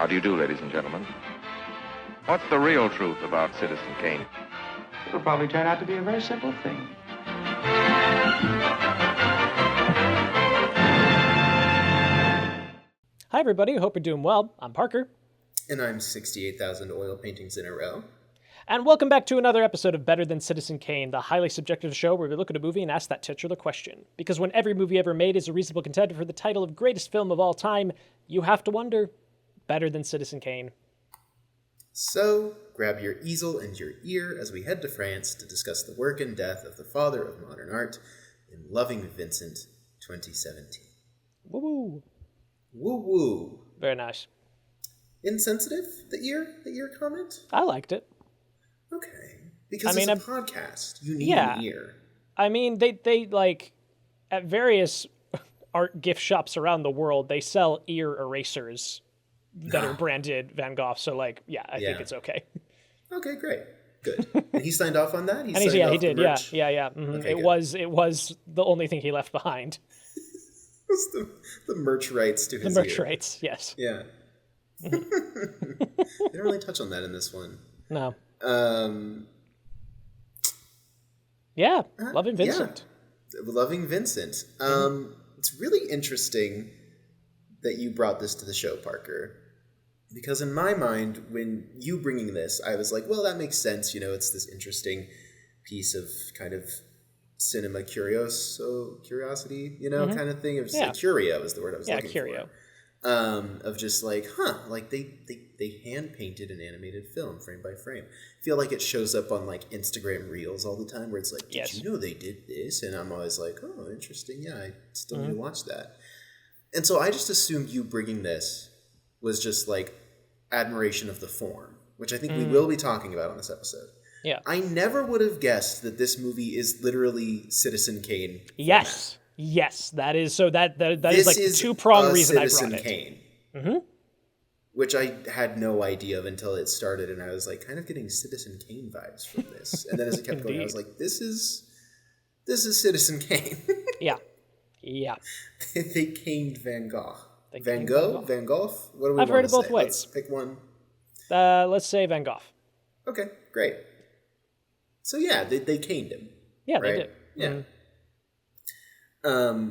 How do you do, ladies and gentlemen? What's the real truth about Citizen Kane? It'll probably turn out to be a very simple thing. Hi, everybody. Hope you're doing well. I'm Parker. And I'm 68,000 oil paintings in a row. And welcome back to another episode of Better Than Citizen Kane, the highly subjective show where we look at a movie and ask that titular question. Because when every movie ever made is a reasonable contender for the title of greatest film of all time, you have to wonder, better than Citizen Kane. So, grab your easel and your ear as we head to France to discuss the work and death of the father of modern art in Loving Vincent 2017. Woo-woo. Woo-woo. Very nice. Insensitive, the ear comment? I liked it. Okay. Because it's a podcast. You need an ear. I mean, they like, at various art gift shops around the world, they sell ear erasers that are branded Van Gogh. So, like, I think it's okay. Okay, great. Good. And he signed off on that? He did. Yeah. Mm-hmm. Okay, it was the only thing he left behind. It was the merch rights to his The merch ear. rights, yes. Yeah. They don't really touch on that in this one. No. Loving Vincent. Yeah. Loving Vincent. It's really interesting that you brought this to the show, Parker. Because in my mind, when you bringing this, I was like, well, that makes sense. You know, it's this interesting piece of kind of cinema curiosity, you know, kind of thing. It was curio is the word I was looking curio. for. Of just like, like they hand painted an animated film frame by frame. I feel like it shows up on like Instagram Reels all the time where it's like, did you know they did this? And I'm always like, oh, interesting. Yeah, I still need to watch that. And so I just assumed you bringing this was just like admiration of the form, which I think we will be talking about on this episode. Yeah. I never would have guessed that this movie is literally Citizen Kane. Yes. Yes, that is so. That is like the two-pronged reason I brought it. Citizen Kane, which I had no idea of until it started, and I was like, kind of getting Citizen Kane vibes from this. And then as it kept going, I was like, this is Citizen Kane. Yeah. They caned Van Gogh. Van Gogh? Van Gogh? What do we I've heard it both say? ways. Let's pick one. Let's say Van Gogh. Okay, great. So yeah, they caned him. Yeah, right? they did. Yeah.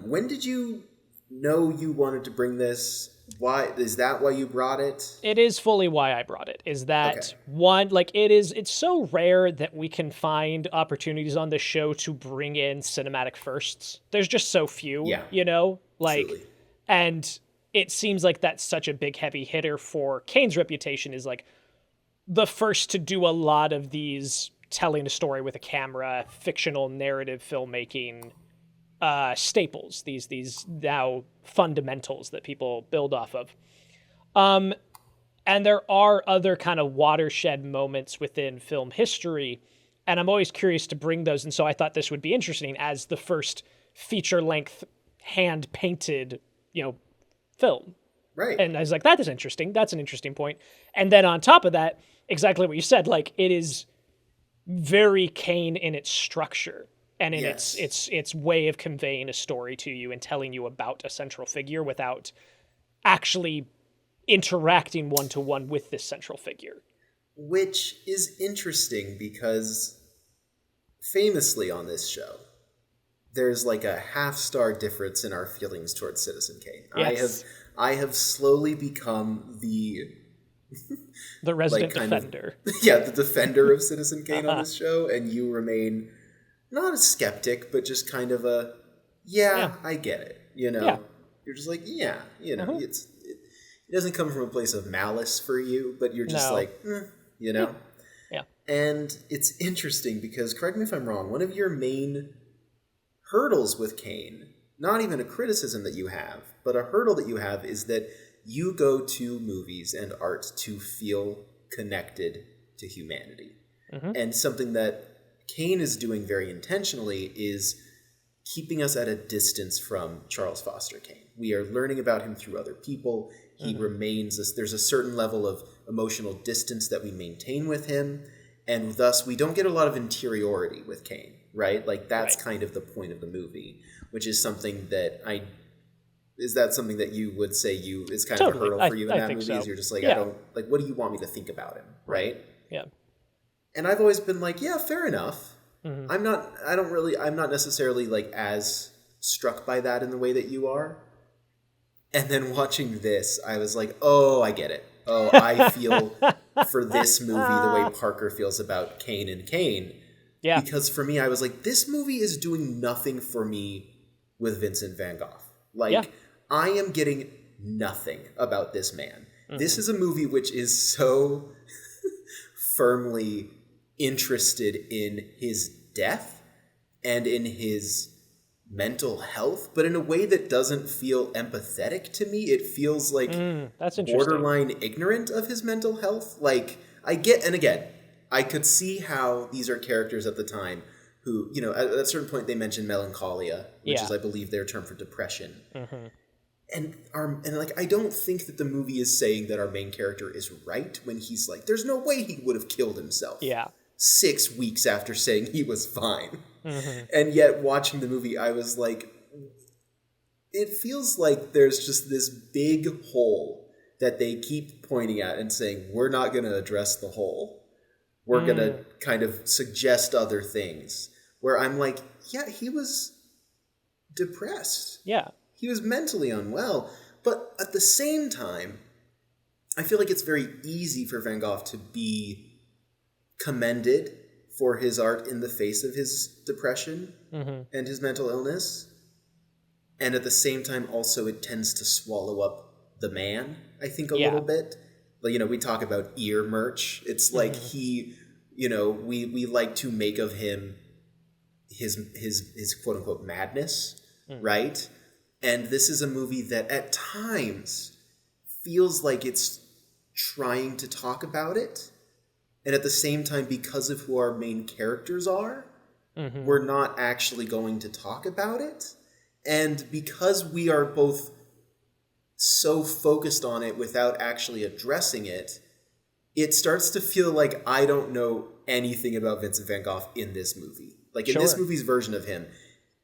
When did you know you wanted to bring this? Why is that why you brought it? It is fully why I brought it. Is that one, like it's so rare that we can find opportunities on this show to bring in cinematic firsts. There's just so few, you know? Like Truly. And it seems like that's such a big heavy hitter for Kane's reputation is like the first to do a lot of these telling a story with a camera, fictional narrative filmmaking staples, these now fundamentals that people build off of. And there are other kind of watershed moments within film history, and I'm always curious to bring those, and so I thought this would be interesting as the first feature-length, hand-painted, film. Right. And I was like, that is interesting. That's an interesting point. And then on top of that, exactly what you said, like, it is very Kane in its structure. And in its way of conveying a story to you and telling you about a central figure without actually interacting one-to-one with this central figure. Which is interesting because famously on this show, there's like a half-star difference in our feelings towards Citizen Kane. Yes. I have slowly become the resident defender. The defender of Citizen Kane on this show, and you remain not a skeptic, but just kind of I get it. You know, you're just like, it doesn't come from a place of malice for you, but you're just you know. Yeah. And it's interesting because, correct me if I'm wrong, one of your main hurdles with Kane, not even a criticism that you have, but a hurdle that you have is that you go to movies and art to feel connected to humanity. And something that Kane is doing very intentionally is keeping us at a distance from Charles Foster Kane. We are learning about him through other people. He remains, there's a certain level of emotional distance that we maintain with him, and thus we don't get a lot of interiority with Kane, right? Like that's kind of the point of the movie, which is something that Is that something that you would say is kind Totally. of a hurdle for you in I that think movie? so. Is you're just like, Yeah. I don't, like, what do you want me to think about him, right? Yeah. And I've always been like, yeah, fair enough. Mm-hmm. I'm not necessarily like as struck by that in the way that you are. And then watching this, I was like, oh, I get it. Oh, I feel for this movie the way Parker feels about Kane and Kane. Yeah. Because for me, I was like, this movie is doing nothing for me with Vincent van Gogh. Like, I am getting nothing about this man. Mm-hmm. This is a movie which is so firmly interested in his death and in his mental health, but in a way that doesn't feel empathetic to me. It feels like that's borderline ignorant of his mental health. Like, and again, I could see how these are characters at the time who, you know, at a certain point they mentioned melancholia, which is, I believe, their term for depression. Mm-hmm. And like, I don't think that the movie is saying that our main character is right when he's like, there's no way he would have killed himself. Yeah. 6 weeks after saying he was fine. Mm-hmm. And yet watching the movie, I was like, it feels like there's just this big hole that they keep pointing at and saying, we're not going to address the hole. We're going to kind of suggest other things. Where I'm like, yeah, he was depressed. Yeah. He was mentally unwell. But at the same time, I feel like it's very easy for Van Gogh to be commended for his art in the face of his depression and his mental illness. And at the same time, also, it tends to swallow up the man, I think, a little bit. Like, you know, we talk about ear merch. It's like he, you know, we like to make of him his quote unquote madness, right? And this is a movie that at times feels like it's trying to talk about it. And at the same time, because of who our main characters are, we're not actually going to talk about it. And because we are both so focused on it without actually addressing it, it starts to feel like I don't know anything about Vincent van Gogh in this movie. Like, in this movie's version of him,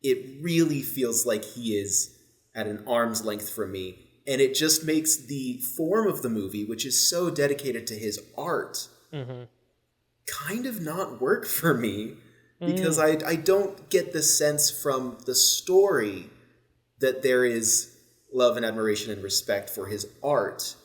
it really feels like he is at an arm's length from me. And it just makes the form of the movie, which is so dedicated to his art, kind of not work for me, because I don't get the sense from the story that there is love and admiration and respect for his art.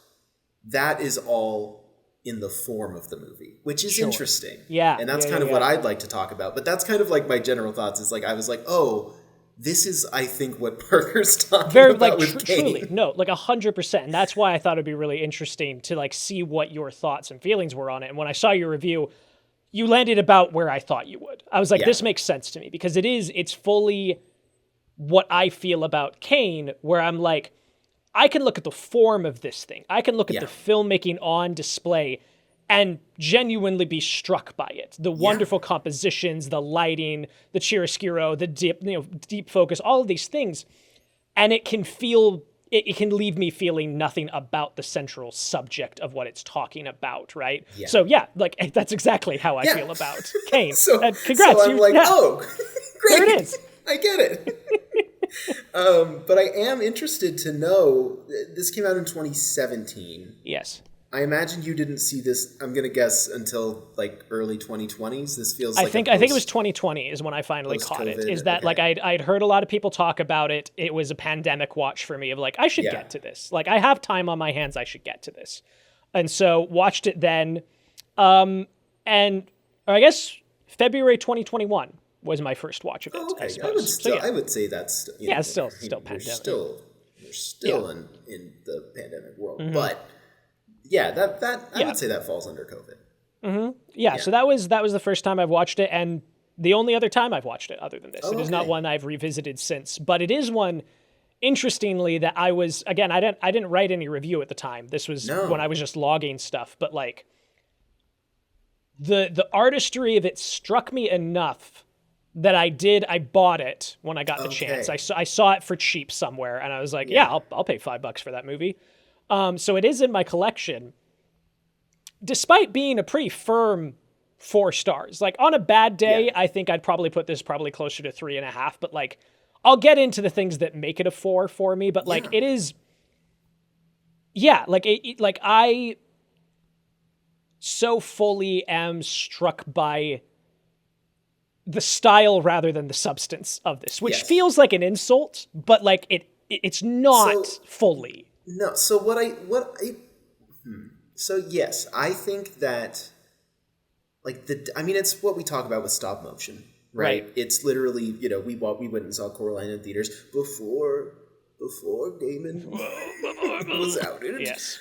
That is all in the form of the movie, which is interesting. Yeah. And that's kind of what I'd like to talk about. But that's kind of like my general thoughts. Is like, I was like, oh, this is, I think, what Parker's talking about with Kane. Truly, no, like 100%. And that's why I thought it'd be really interesting to like see what your thoughts and feelings were on it. And when I saw your review, you landed about where I thought you would. I was like, this makes sense to me, because it's fully what I feel about Kane, where I'm like, I can look at the form of this thing. I can look at the filmmaking on display and genuinely be struck by it. The wonderful compositions, the lighting, the chiaroscuro, the deep focus, all of these things. And it can leave me feeling nothing about the central subject of what it's talking about, right? Yeah. So like that's exactly how I feel about Kane. Congrats. So I'm like, oh, great. There it is. I get it. But I am interested to know, this came out in 2017. Yes. I imagine you didn't see this, I'm going to guess, until like early 2020s. This feels I like think it was 2020 is when I finally caught it. Is that like I'd heard a lot of people talk about it. It was a pandemic watch for me of like, I should get to this. Like, I have time on my hands. I should get to this. And so watched it then. And I guess February 2021 was my first watch of it, I suppose. I would say that's still pandemic. We're still in the pandemic world, but that I would say that falls under COVID. Yeah, so that was the first time I've watched it, and the only other time I've watched it other than this. It is not one I've revisited since, but it is one, interestingly, that I was, again, I didn't write any review at the time. This was when I was just logging stuff, but like the artistry of it struck me enough that I bought it when I got the chance. I saw it for cheap somewhere, and I was like, I'll pay $5 for that movie. So it is in my collection, despite being a pretty firm 4 stars. Like, on a bad day, I think I'd probably put this closer to 3.5, but like I'll get into the things that make it a 4 for me, but like it is, like like I so fully am struck by the style rather than the substance of this, which feels like an insult, but like it's not fully. No. So so yes, I think that like it's what we talk about with stop motion, right? It's literally, we went and saw Coraline in theaters before Damon was out. Yes.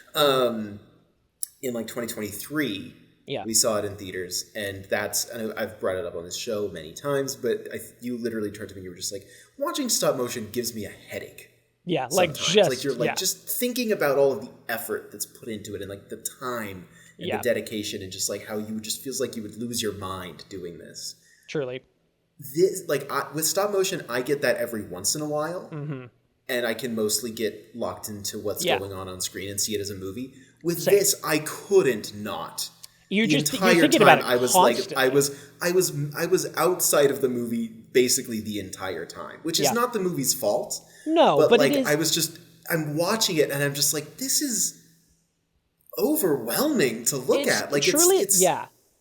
In like 2023. Yeah. We saw it in theaters, and I've brought it up on this show many times, but you literally turned to me, you were just like, watching stop motion gives me a headache. Yeah, sometimes. Just thinking about all of the effort that's put into it, and like the time and the dedication, and just like how you just feels like you would lose your mind doing this. Truly. This with stop motion, I get that every once in a while, and I can mostly get locked into what's going on screen and see it as a movie. With this, I couldn't not. You're the just entire you're thinking time about it I was constantly. I was outside of the movie basically the entire time, which is not the movie's fault. No, but like it is... I'm watching it and I'm just like, this is overwhelming to look at. Like truly, it's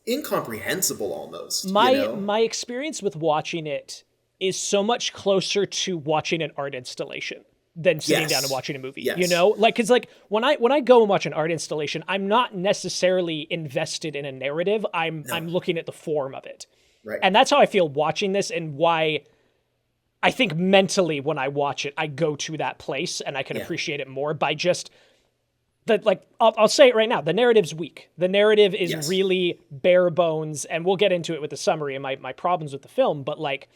incomprehensible almost. My experience with watching it is so much closer to watching an art installation than sitting down and watching a movie, cause like when I go and watch an art installation, I'm not necessarily invested in a narrative. I'm looking at the form of it. Right. And that's how I feel watching this, and why I think mentally when I watch it, I go to that place and I can appreciate it more by just I'll say it right now. The narrative's weak. The narrative is really bare bones, and we'll get into it with the summary and my problems with the film, but like,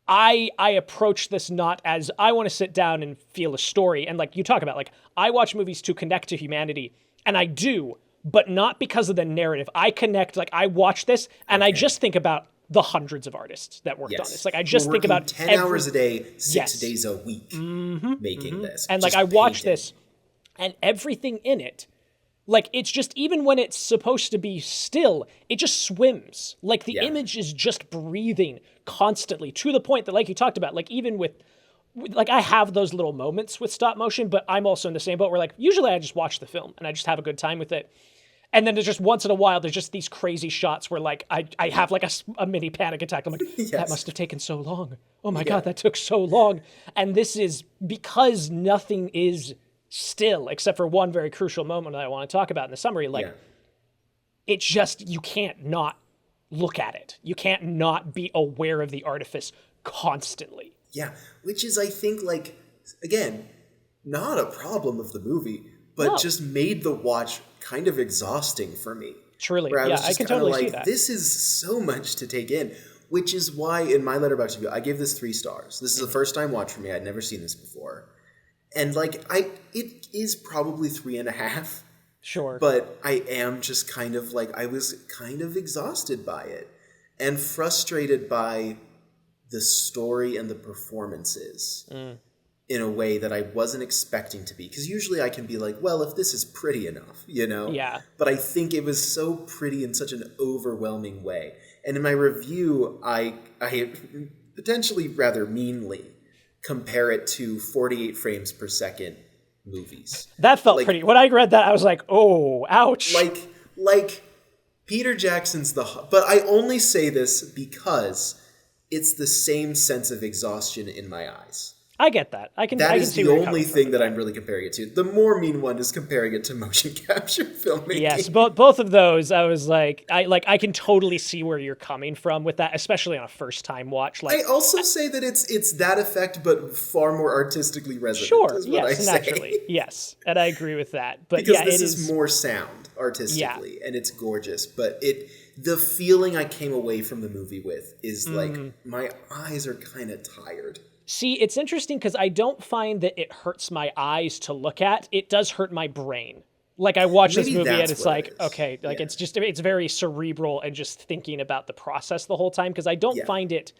I approach this not as I want to sit down and feel a story. And like you talk about, like, I watch movies to connect to humanity, and I do, but not because of the narrative. I connect, like I watch this and I just think about the hundreds of artists that worked on this. Like I just think about 10 hours a day, 6 days a week making this. And like I watch this and everything in it, like, it's just, even when it's supposed to be still, it just swims. Like, the image is just breathing constantly, to the point that, like you talked about, like, even with, like, I have those little moments with stop motion, but I'm also in the same boat where, like, usually I just watch the film and I just have a good time with it. And then there's just once in a while, there's just these crazy shots where, like, I have, like, a mini panic attack. I'm like, that must have taken so long. Oh, my God, that took so long. And this is because nothing is still, except for one very crucial moment that I want to talk about in the summary. Like, it's just, you can't not look at it. You can't not be aware of the artifice constantly. Yeah, which is, I think, like, again, not a problem of the movie, but just made the watch kind of exhausting for me. Truly, I can totally see that. This is so much to take in, which is why in my Letterboxd review, I gave this 3 stars. This is a first-time watch for me. I'd never seen this before. And, like, it is probably 3.5. Sure. But I am just kind of, like, I was kind of exhausted by it and frustrated by the story and the performances in a way that I wasn't expecting to be. Because usually I can be like, well, if this is pretty enough, you know? Yeah. But I think it was so pretty in such an overwhelming way. And in my review, I potentially rather meanly compare it to 48 frames per second movies. That felt pretty. When I read that, I was like, oh, ouch. Like Peter Jackson's but I only say this because it's the same sense of exhaustion in my eyes. I get that. That is the only thing that I'm really comparing it to. The more mean one is comparing it to motion capture filmmaking. Yes, both of those, I was like, I can totally see where you're coming from with that, especially on a first time watch. Like, I also say that it's that effect, but far more artistically resonant. Sure, is what I say. Naturally, yes, and I agree with that. But because this is more sound artistically, and it's gorgeous. But the feeling I came away from the movie with is like my eyes are kind of tired. See, it's interesting because I don't find that it hurts my eyes to look at. It does hurt my brain. Like, I watch this movie and it's like, okay, like it's very cerebral and just thinking about the process the whole time, because I don't find it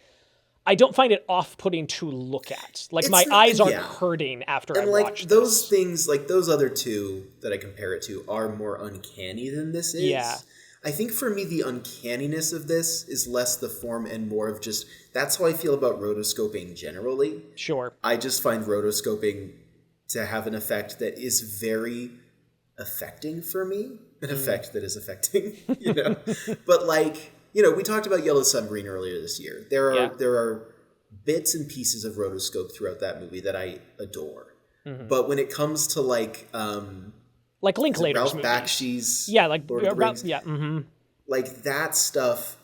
off-putting to look at. Like, my eyes aren't hurting after I watch those this. things, like those other two that I compare it to, are more uncanny than this is. Yeah. I think for me, the uncanniness of this is less the form and more of just, that's how I feel about rotoscoping generally. Sure. I just find rotoscoping to have an effect that is very affecting for me. An effect that is affecting, you know? But like, you know, we talked about Yellow Submarine earlier this year. There are bits and pieces of rotoscope throughout that movie that I adore. But when it comes to like Linklater's Ralph movies. Bakshi's like Lord of the Rings, like that stuff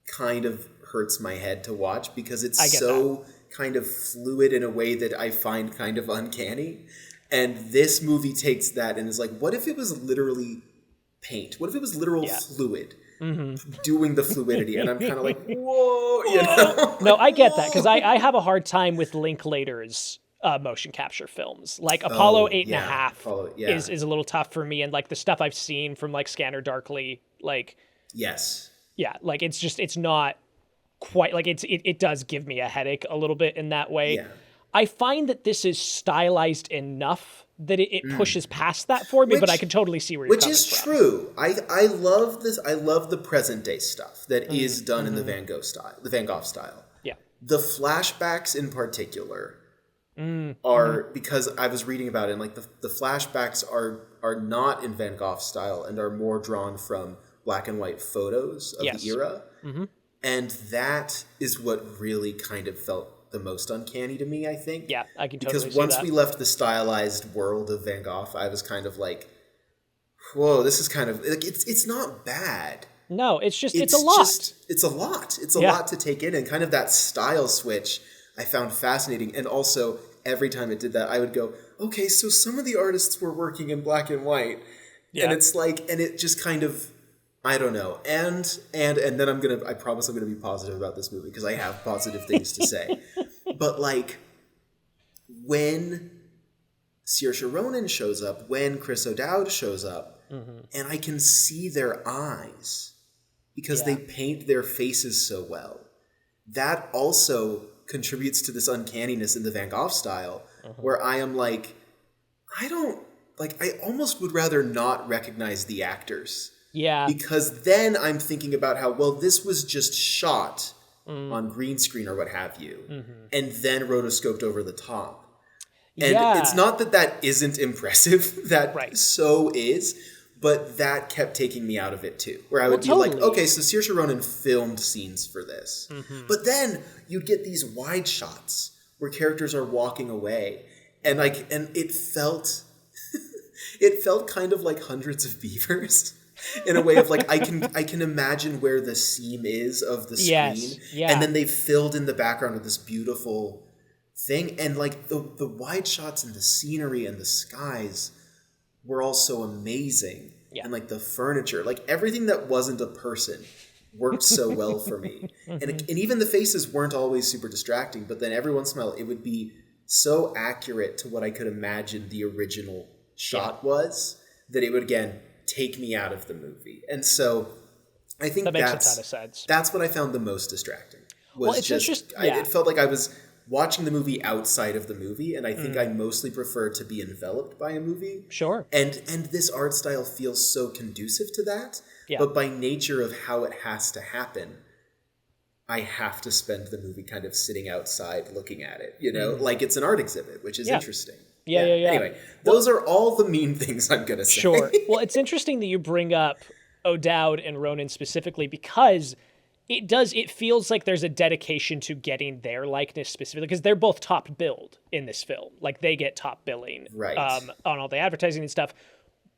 kind of hurts my head to watch because it's so kind of fluid in a way that I find kind of uncanny. And this movie takes that and is like, what if it was literally paint? What if it was literal fluid doing the fluidity? And I'm kind of like, whoa, you know? No, I get that because I have a hard time with Linklater's motion capture films. Like Apollo 8.5 is a little tough for me, and like the stuff I've seen from like Scanner Darkly, like like it's not quite like it does give me a headache a little bit in that way. I find that this is stylized enough that it pushes past that for me, but I can totally see where you're coming from. Which is true. I love this. I love the present day stuff that is done in the Van Gogh style. Yeah. The flashbacks in particular are, because I was reading about it, and like the flashbacks are not in Van Gogh style and are more drawn from black and white photos of the era. And that is what really kind of felt the most uncanny to me, I think. Yeah, I can totally see that. Because once we left the stylized world of Van Gogh, I was kind of like, whoa, this is kind of, like, it's not bad. No, it's a lot. It's a lot. It's a lot to take in. And kind of that style switch I found fascinating. And also, every time it did that, I would go, okay, so some of the artists were working in black and white. Yeah. And it's like, and it just kind of, I don't know. And then I promise I'm going to be positive about this movie because I have positive things to say. But like when Saoirse Ronan shows up, when Chris O'Dowd shows up, and I can see their eyes because they paint their faces so well, that also contributes to this uncanniness in the Van Gogh style where I am like, I almost would rather not recognize the actors. Yeah. Because then I'm thinking about how, well, this was just shot on green screen or what have you, and then rotoscoped over the top. And it's not that isn't impressive, that so is, but that kept taking me out of it too. Where I would be like, okay, so Saoirse Ronan filmed scenes for this. But then you'd get these wide shots where characters are walking away. And it felt kind of like Hundreds of Beavers. In a way of like, I can imagine where the seam is of the screen, and then they filled in the background with this beautiful thing, and like the wide shots and the scenery and the skies were all so amazing, and like the furniture, like everything that wasn't a person worked so well for me, and even the faces weren't always super distracting, but then every once in a while it would be so accurate to what I could imagine the original shot was that it would again take me out of the movie. And so I think that makes a ton of sense. That's what I found the most distracting. It felt like I was watching the movie outside of the movie, and I think I mostly prefer to be enveloped by a movie. Sure. And this art style feels so conducive to that, but by nature of how it has to happen, I have to spend the movie kind of sitting outside looking at it, you know, like it's an art exhibit, which is interesting. Yeah. Anyway, those are all the mean things I'm going to say. Sure. Well, it's interesting that you bring up O'Dowd and Ronan specifically because it feels like there's a dedication to getting their likeness specifically because they're both top billed in this film. Like they get top billing on all the advertising and stuff.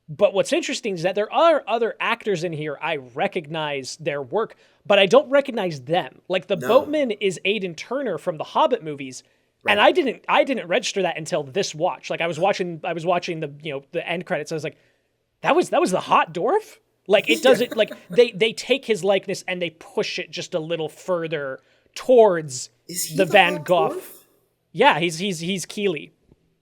But what's interesting is that there are other actors in here. I recognize their work, but I don't recognize them. Like the boatman is Aidan Turner from the Hobbit movies. Right. And I didn't register that until this watch. Like I was watching the the end credits. I was like, that was the hot dwarf. Like it doesn't like they take his likeness and they push it just a little further towards the Van Gogh. Dwarf? Yeah, he's Keeley.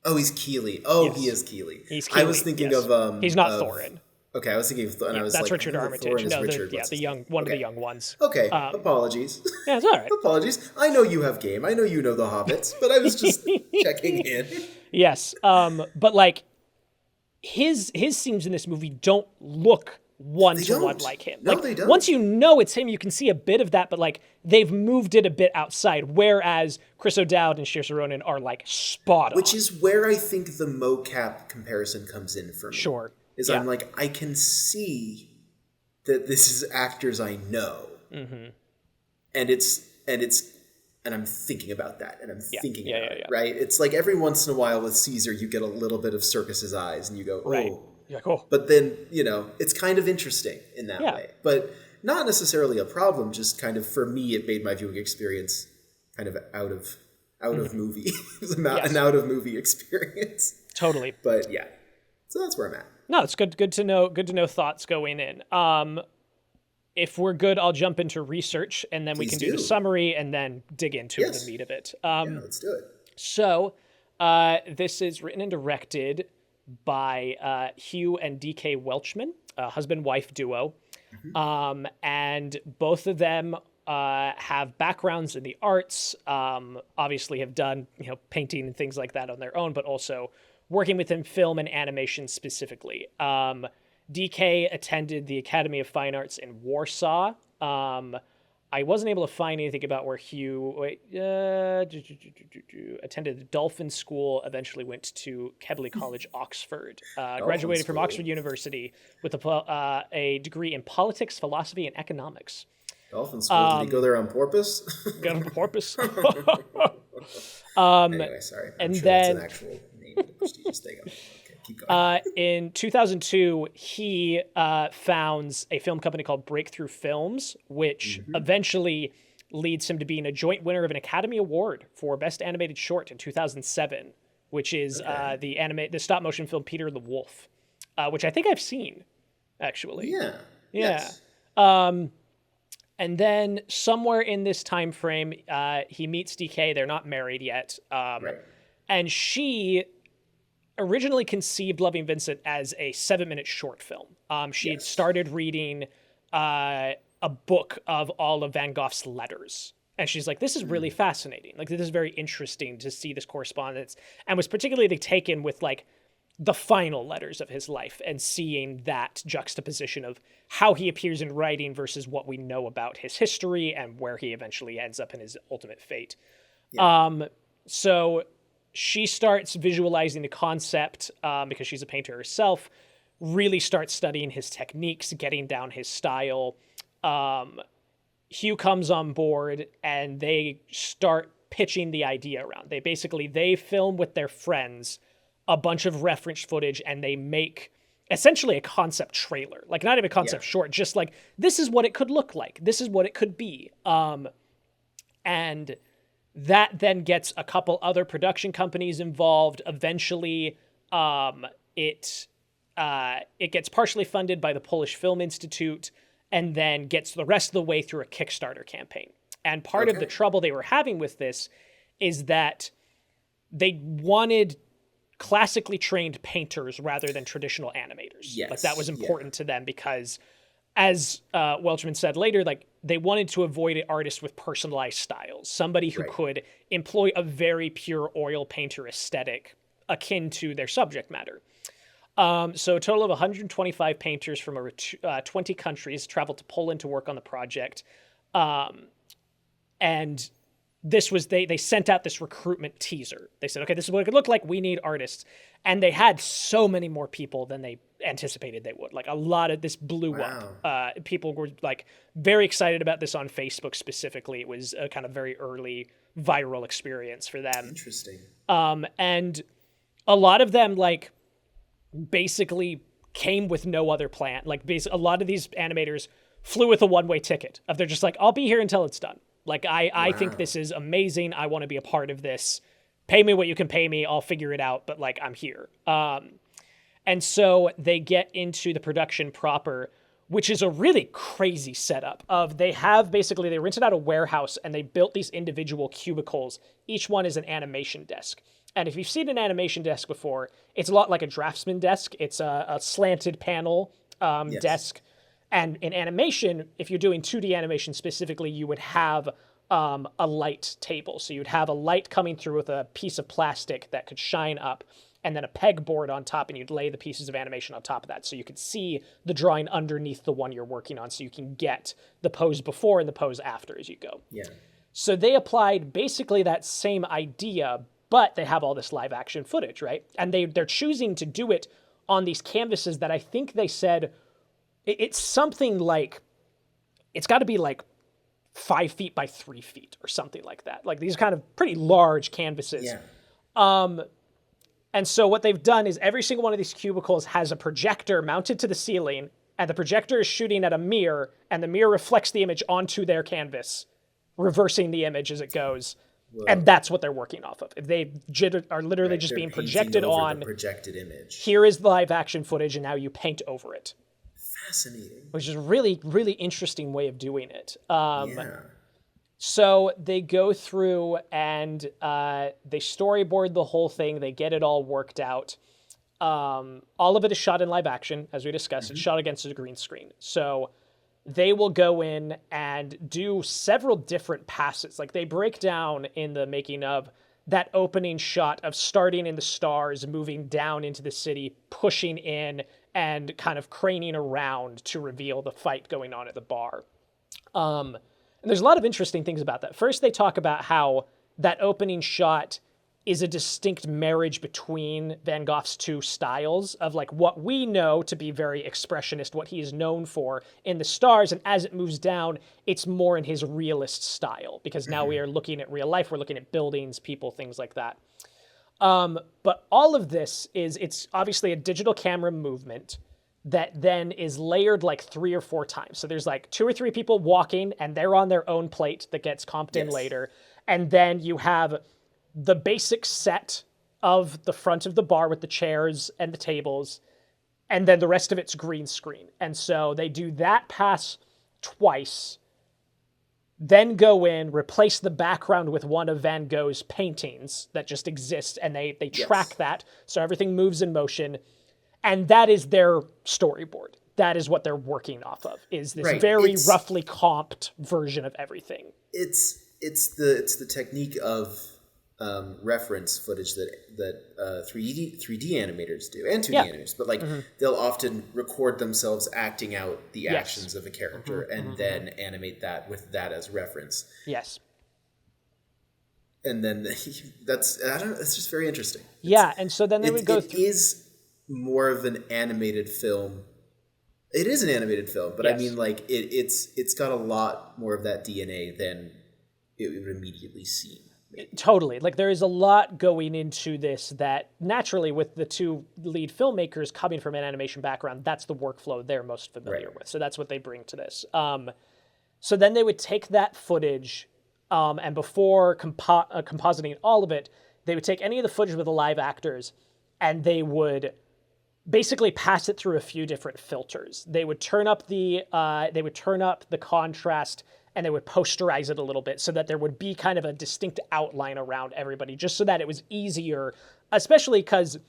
Oh, he's Keeley. Oh, yes. He is Keeley. He's Keeley. I was thinking of he's not Thorin. Okay, I was thinking of, and I was that's like, Richard Armitage. No, the young one of the young ones. Okay, apologies. Yeah, it's all right. Apologies. I know you have game. I know you know the Hobbits, but I was just checking in. Yes, but like, his scenes in this movie don't look one-to-one like him. No, like, they don't. once you know it's him, you can see a bit of that, but like they've moved it a bit outside, whereas Chris O'Dowd and Saoirse Ronan are like spot on. Which is where I think the mocap comparison comes in for me. Sure. I'm like, I can see that this is actors I know. Mm-hmm. And I'm thinking about that, and I'm thinking about it, right? It's like every once in a while with Caesar, you get a little bit of Circus's eyes, and you go, oh. Right. You're like, oh. But then, it's kind of interesting in that way. But not necessarily a problem, just kind of, for me, it made my viewing experience kind of out of movie. It was an out of movie experience. Totally. But yeah. So that's where I'm at. No, it's good to know thoughts going in. If we're good, I'll jump into research, and then we can do the summary and then dig into the meat of it. Let's do it. So, this is written and directed by Hugh and D.K. Welchman, a husband-wife duo. Mm-hmm. And both of them have backgrounds in the arts, obviously have done painting and things like that on their own, but also working within film and animation specifically. DK attended the Academy of Fine Arts in Warsaw. I wasn't able to find anything about where Hugh attended the Dolphin School, eventually went to Keble College, Oxford. Graduated from Oxford University with a degree in politics, philosophy, and economics. Dolphin School? Did he go there on porpoise? Got on porpoise. Anyway, sorry. I'm sure that's an actual name, prestigious thing. Okay, keep going. In 2002, he founds a film company called Breakthrough Films, which eventually leads him to being a joint winner of an Academy Award for Best Animated Short in 2007, which is the stop motion film Peter the Wolf, which I think I've seen, actually. Yeah. Yes. And then somewhere in this time frame, he meets DK. They're not married yet. And she originally conceived Loving Vincent as a 7-minute short film. She had started reading a book of all of Van Gogh's letters. And she's like, this is really fascinating. Like, this is very interesting to see this correspondence. And was particularly taken with, like, the final letters of his life and seeing that juxtaposition of how he appears in writing versus what we know about his history and where he eventually ends up in his ultimate fate. Yeah. So she starts visualizing the concept because she's a painter herself, really starts studying his techniques, getting down his style. Hugh comes on board and they start pitching the idea around. They film with their friends a bunch of reference footage, and they make essentially a concept trailer, like not even a concept short, just like, this is what it could look like. This is what it could be. And that then gets a couple other production companies involved. Eventually, it gets partially funded by the Polish Film Institute and then gets the rest of the way through a Kickstarter campaign. And part of the trouble they were having with this is that they wanted classically trained painters rather than traditional animators. Yes. Like, that was important to them because, as Welchman said later, like, they wanted to avoid artists with personalized styles, somebody who could employ a very pure oil painter aesthetic akin to their subject matter. So a total of 125 painters from over 20 countries traveled to Poland to work on the project. And this was, they sent out this recruitment teaser. They said, okay, this is what it could look like. We need artists. And they had so many more people than they anticipated they would. Like, a lot of this blew up. People were like very excited about this on Facebook specifically. It was a kind of very early viral experience for them. Interesting. And a lot of them like basically came with no other plan. Like, a lot of these animators flew with a one-way ticket of they're just like, I'll be here until it's done. Like, I think this is amazing. I want to be a part of this. Pay me what you can pay me. I'll figure it out. But, like, I'm here. And so they get into the production proper, which is a really crazy setup of they rented out a warehouse and they built these individual cubicles. Each one is an animation desk. And if you've seen an animation desk before, it's a lot like a draftsman desk. It's a slanted panel desk. And in animation, if you're doing 2D animation specifically, you would have a light table. So you'd have a light coming through with a piece of plastic that could shine up. and then a pegboard on top, and you'd lay the pieces of animation on top of that so you could see the drawing underneath the one you're working on, so you can get the pose before and the pose after as you go. Yeah. So they applied basically that same idea, but they have all this live action footage, right? And they're choosing to do it on these canvases that I think they said it's something like, it's got to be like 5 feet by 3 feet or something like that. Like these kind of pretty large canvases. Yeah. And so what they've done is every single one of these cubicles has a projector mounted to the ceiling, and the projector is shooting at a mirror, and the mirror reflects the image onto their canvas, reversing the image as it goes. Whoa. And that's what they're working off of. They are literally just being projected on the projected image. Here is the live action footage, and now you paint over it. Fascinating. Which is a really, really interesting way of doing it. Yeah. So they go through and they storyboard the whole thing. They get it all worked out. All of it is shot in live action, as we discussed. Mm-hmm. It's shot against a green screen. So they will go in and do several different passes. Like they break down in the making of that opening shot of starting in the stars, moving down into the city, pushing in, and kind of craning around to reveal the fight going on at the bar. And there's a lot of interesting things about that. First, they talk about how that opening shot is a distinct marriage between Van Gogh's two styles of like what we know to be very expressionist, what he is known for in the stars. And as it moves down, it's more in his realist style because now we are looking at real life. We're looking at buildings, people, things like that. But all of this it's obviously a digital camera movement that then is layered like 3 or 4 times. So there's like 2 or 3 people walking and they're on their own plate that gets comped in later. And then you have the basic set of the front of the bar with the chairs and the tables. And then the rest of it's green screen. And so they do that pass twice, then go in, replace the background with one of Van Gogh's paintings that just exists. And they track that. So everything moves in motion. And that is their storyboard. That is what they're working off of, is this very roughly comped version of everything. It's the technique of reference footage that 3D animators do, and 2D animators. But like they'll often record themselves acting out the actions of a character and then animate that with that as reference. Yes. And then it's just very interesting. Yeah, and so then they would go through... It is more of an animated film. It is an animated film, but I mean, like it's got a lot more of that DNA than it would immediately seem. Totally. Like there is a lot going into this that naturally with the 2 lead filmmakers coming from an animation background, that's the workflow they're most familiar with. So that's what they bring to this. So then they would take that footage and before compositing all of it, they would take any of the footage with the live actors and they would basically pass it through a few different filters. They would turn up the contrast and they would posterize it a little bit so that there would be kind of a distinct outline around everybody, just so that it was easier, especially because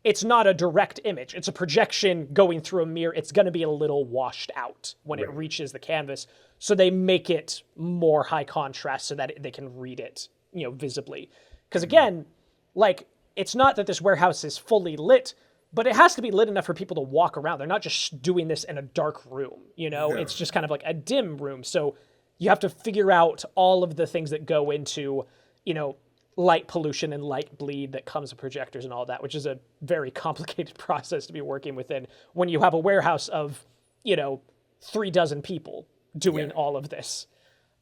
it's not a direct image. It's a projection going through a mirror. It's going to be a little washed out when it reaches the canvas. So they make it more high contrast so that they can read it, visibly. Because again, like it's not that this warehouse is fully lit, but it has to be lit enough for people to walk around. They're not just doing this in a dark room, It's just kind of like a dim room. So you have to figure out all of the things that go into, light pollution and light bleed that comes with projectors and all that, which is a very complicated process to be working within when you have a warehouse of, 36 people doing all of this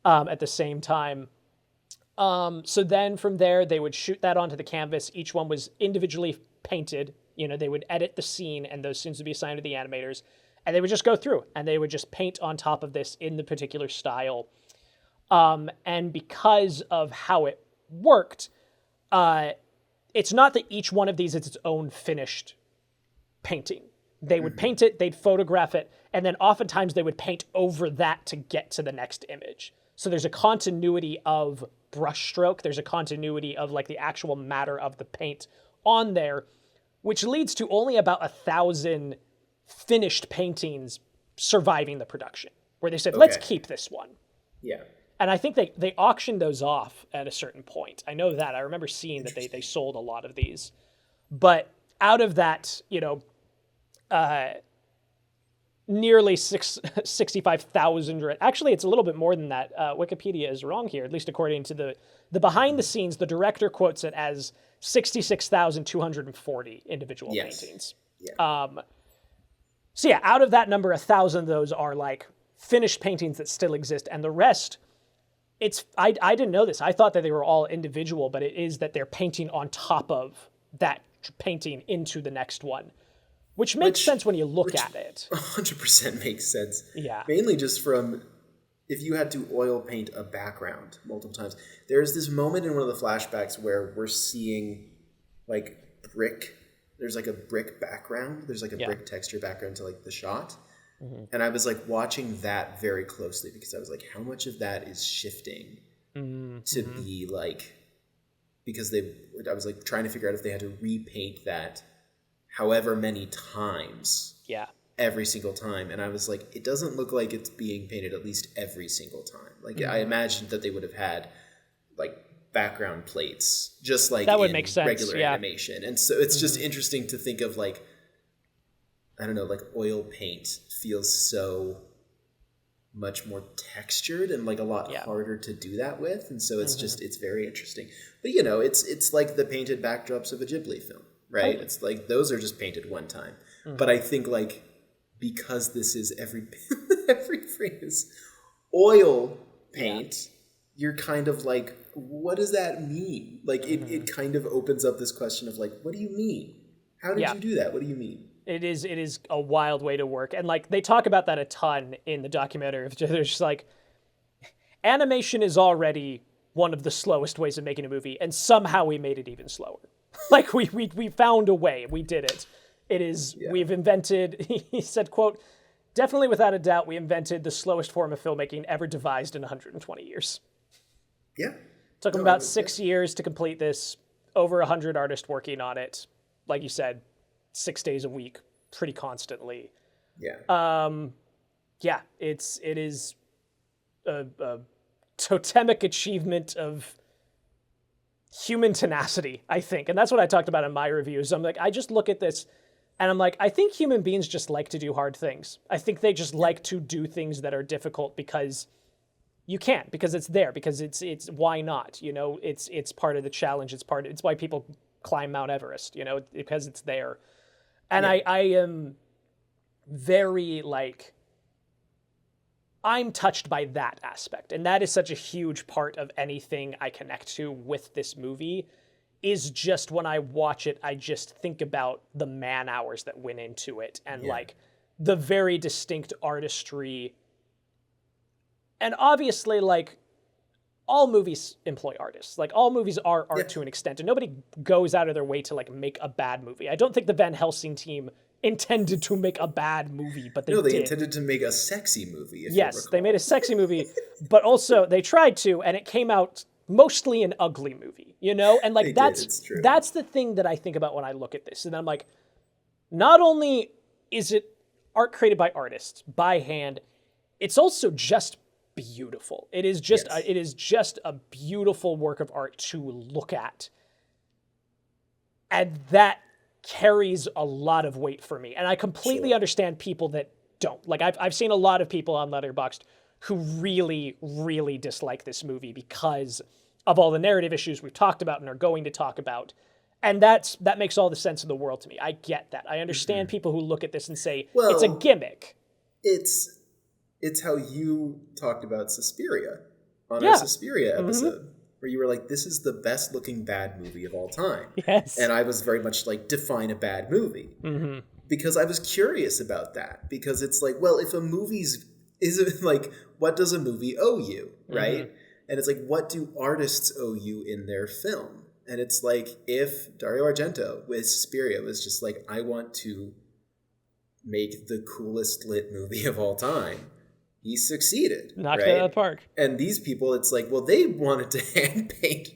at the same time. So then from there, they would shoot that onto the canvas. Each one was individually painted. They would edit the scene and those scenes would be assigned to the animators and they would just go through and they would just paint on top of this in the particular style. And because of how it worked, it's not that each one of these is its own finished painting. They would paint it, they'd photograph it, and then oftentimes they would paint over that to get to the next image. So there's a continuity of brushstroke. There's a continuity of like the actual matter of the paint on there, which leads to only about 1,000 finished paintings surviving the production, where they said, let's keep this one. Yeah. And I think they auctioned those off at a certain point. I know that. I remember seeing that they sold a lot of these. But out of that, nearly 65,000. Actually, it's a little bit more than that. Wikipedia is wrong here, at least according to the behind the scenes. The director quotes it as 66,240 individual paintings. Yeah. So yeah, out of that number, 1,000 of those are like finished paintings that still exist, and the rest, I didn't know this. I thought that they were all individual, but it is that they're painting on top of that painting into the next one. Which makes sense when you look at it. 100% makes sense. Yeah. Mainly just from, if you had to oil paint a background multiple times. There's this moment in one of the flashbacks where we're seeing, like, brick. There's, like, a brick background. There's, like, a brick texture background to, like, the shot. Mm-hmm. And I was, like, watching that very closely because I was like, how much of that is shifting to be, like... Because I was, like, trying to figure out if they had to repaint that however many times every single time, and I was like, it doesn't look like it's being painted at least every single time. Like I imagined that they would have had like background plates just like that would in make sense. Regular animation, and so it's just interesting to think of, like, I don't know, like oil paint feels so much more textured and like a lot harder to do that with, and so it's just it's very interesting. But it's like the painted backdrops of a Ghibli film. Right? Totally. It's like those are just painted one time. But I think, like, because this is every frame is oil paint, you're kind of like, what does that mean? Like, it kind of opens up this question of, like, what do you mean? How did you do that? What do you mean? It is a wild way to work. And, like, they talk about that a ton in the documentary. They're just like, animation is already one of the slowest ways of making a movie, and somehow we made it even slower. Like, we found a way. We did it. It is, we've invented, he said, quote, definitely without a doubt, we invented the slowest form of filmmaking ever devised in 120 years. Yeah. Took them about 6 years to complete this, over 100 artists working on it. Like you said, 6 days a week, pretty constantly. Yeah. It is a totemic achievement of human tenacity, I think. And that's what I talked about in my reviews. I'm like, I just look at this and I'm like, I think human beings just like to do hard things. I think they just like to do things that are difficult because you can, because it's there, because it's why not? It's part of the challenge. It's why people climb Mount Everest, because it's there. And I am very like, I'm touched by that aspect. And that is such a huge part of anything I connect to with this movie, is just when I watch it, I just think about the man hours that went into it and like the very distinct artistry. And obviously, like, all movies employ artists. Like, all movies are art to an extent, and nobody goes out of their way to like make a bad movie. I don't think the Van Helsing team intended to make a bad movie, but they did. Intended to make a sexy movie. Yes, they made a sexy movie, but also they tried to, and it came out mostly an ugly movie, And like that's the thing that I think about when I look at this, and I'm like, not only is it art created by artists by hand, it's also just beautiful. It is just a beautiful work of art to look at, and that carries a lot of weight for me. And I completely understand people that don't. Like, I've seen a lot of people on Letterboxd who really, really dislike this movie because of all the narrative issues we've talked about and are going to talk about. And that makes all the sense in the world to me. I get that. I understand people who look at this and say, it's a gimmick. It's how you talked about Suspiria on our Suspiria episode. Where you were like, this is the best looking bad movie of all time. Yes. And I was very much like, define a bad movie. Mm-hmm. Because I was curious about that. Because it's like, well, if a movie's, is it like, what does a movie owe you, right? Mm-hmm. And it's like, what do artists owe you in their film? And it's like, if Dario Argento with Suspiria was just like, I want to make the coolest lit movie of all time, he succeeded. Knocked it out of the park. And these people, it's like, well, they wanted to hand paint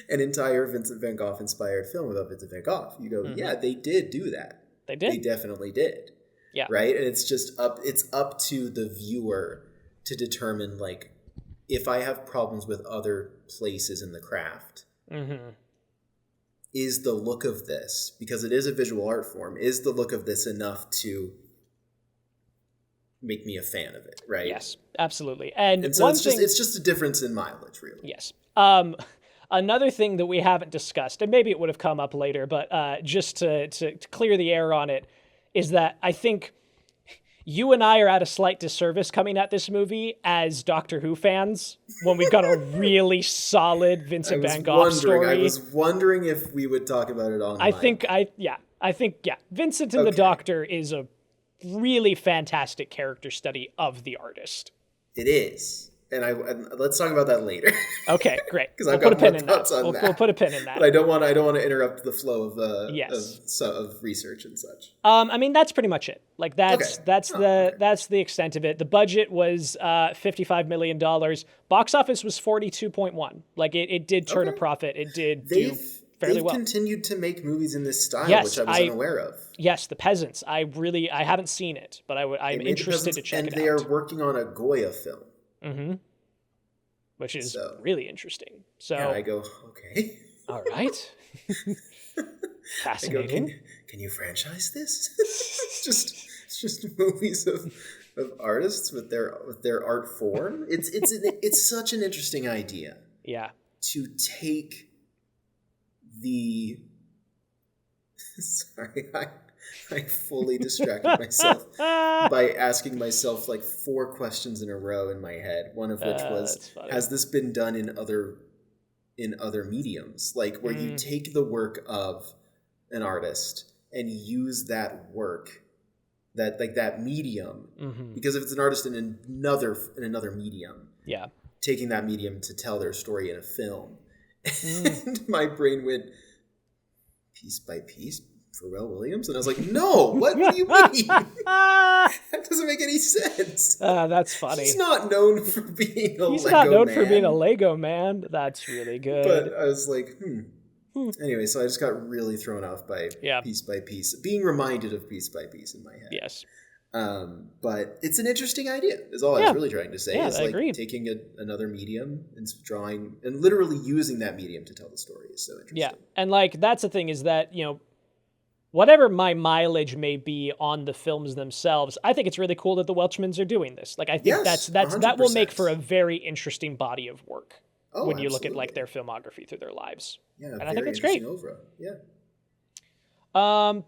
an entire Vincent van Gogh inspired film about Vincent van Gogh. You go, yeah, they did do that. They did. They definitely did. Yeah. Right? And it's just up to the viewer to determine, like, if I have problems with other places in the craft, is the look of this, because it is a visual art form, is the look of this enough to make me a fan of it, right? Yes, absolutely. And so it's just a difference in mileage, really. Yes. Another thing that we haven't discussed, and maybe it would have come up later, but just to clear the air on it, is that I think you and I are at a slight disservice coming at this movie as Doctor Who fans when we've got a really solid Vincent Van Gogh story. I was wondering if we would talk about it online. I think Vincent and the Doctor is a really fantastic character study of the artist. It is. And let's talk about that later. Okay, great. Because I've got more thoughts on that. We'll put a pin in that. But I don't want to interrupt the flow of of research and such. I mean, that's pretty much it. Like that's the extent of it. The budget was $55 million. Box office was 42.1. Like it did turn a profit. It did do fairly well. They've continued to make movies in this style, which I was unaware of. Yes, The Peasants. I haven't seen it, but I'm interested to check it out. And they are working on a Goya film. Mm-hmm. Which is really interesting. So yeah, I go, okay. All right. Fascinating. I go, can you franchise this? it's just movies of artists with their art form. It's such an interesting idea. Yeah. To take the sorry, I fully distracted myself by asking myself like 4 questions in a row in my head. One of which was, has this been done in other mediums? Like where you take the work of an artist and use that work, that medium, because if it's an artist in another medium, taking that medium to tell their story in a film, and my brain went piece by piece. Pharrell Williams, and I was like, no, what do you mean? That doesn't make any sense. That's funny. He's not known for being a Lego man. He's not known for being a Lego man. That's really good. But I was like, Anyway, so I just got really thrown off by piece by piece, being reminded of piece by piece in my head. Yes. But it's an interesting idea, is all I was really trying to say. Yeah, I agree. Taking another medium and drawing and literally using that medium to tell the story is so interesting. Yeah, and like that's the thing is that, whatever my mileage may be on the films themselves, I think it's really cool that the Welshmans are doing this. Like, I think that will make for a very interesting body of work when you look at like their filmography through their lives. Yeah, and I think it's great. Yeah.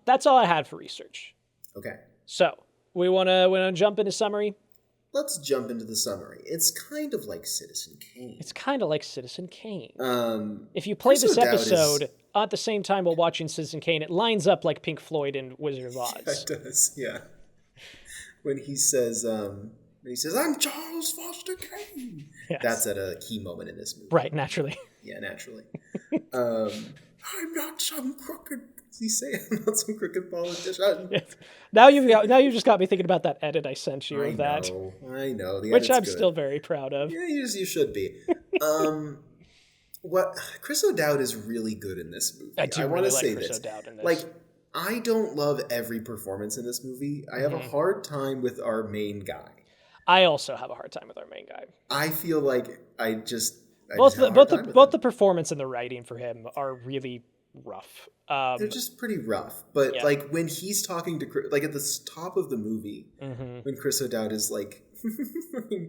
That's all I had for research. Okay. So we wanna jump into summary. Let's jump into the summary. It's kind of like Citizen Kane. If you play this episode at the same time while watching Citizen Kane, it lines up like Pink Floyd and Wizard of Oz. It does, yeah. When he says, I'm Charles Foster Kane. Yes. That's at a key moment in this movie. Right, naturally. Yeah, naturally. I'm not some crooked... Does he say I'm not some crooked politician? Yes. Now you've just got me thinking about that edit I sent you of that. I know. Which I'm still very proud of. Yeah, you should be. What Chris O'Dowd is really good in this movie. I want to say Chris O'Dowd in this. Like, I don't love every performance in this movie. I have a hard time with our main guy. I also have a hard time with our main guy. I feel like both the performance and the writing for him are really rough. They're just pretty rough. But like when he's talking to like at the top of the movie, when Chris O'Dowd is like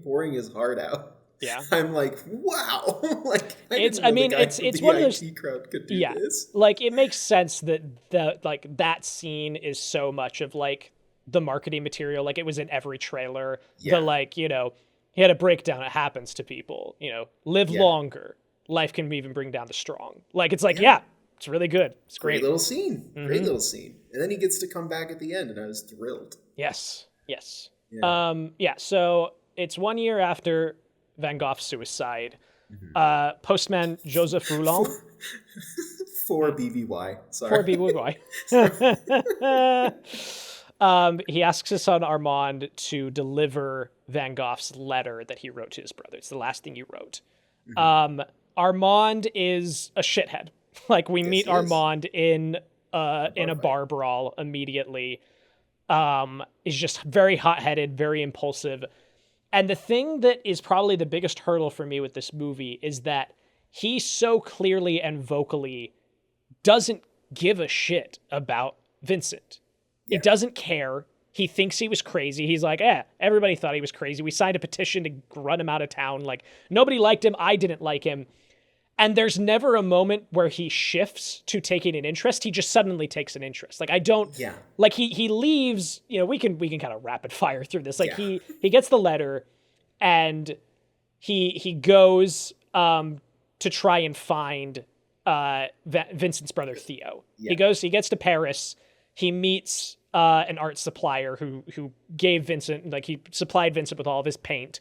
pouring his heart out. Yeah, I'm like, wow. Like, it's one of those crowd could do this. Like it makes sense that that scene is so much of like the marketing material. Like it was in every trailer. Yeah. He had a breakdown. It happens to people. Live longer. Life can even bring down the strong. Like it's like it's really good. It's great. Great little scene. Great little scene. And then he gets to come back at the end, and I was thrilled. Yes. Yeah. So it's 1 year after Van Gogh's suicide. Postman Joseph Rouland. For BBY. Sorry. For BBY. He asks his son Armand to deliver Van Gogh's letter that he wrote to his brother. It's the last thing he wrote. Armand is a shithead. Like we meet Armand in a bar brawl immediately. Is just very hot-headed, very impulsive. And the thing that is probably the biggest hurdle for me with this movie is that he so clearly and vocally doesn't give a shit about Vincent. He doesn't care. He thinks he was crazy. He's like, everybody thought he was crazy. We signed a petition to run him out of town. Like, nobody liked him. I didn't like him. And there's never a moment where he shifts to taking an interest. He just suddenly takes an interest. Like, I don't, like, he leaves, you know, we can kind of rapid fire through this. Like, he gets the letter and he goes to try and find Vincent's brother, Theo. He gets to Paris. He meets an art supplier who gave Vincent, like, he supplied Vincent with all of his paint.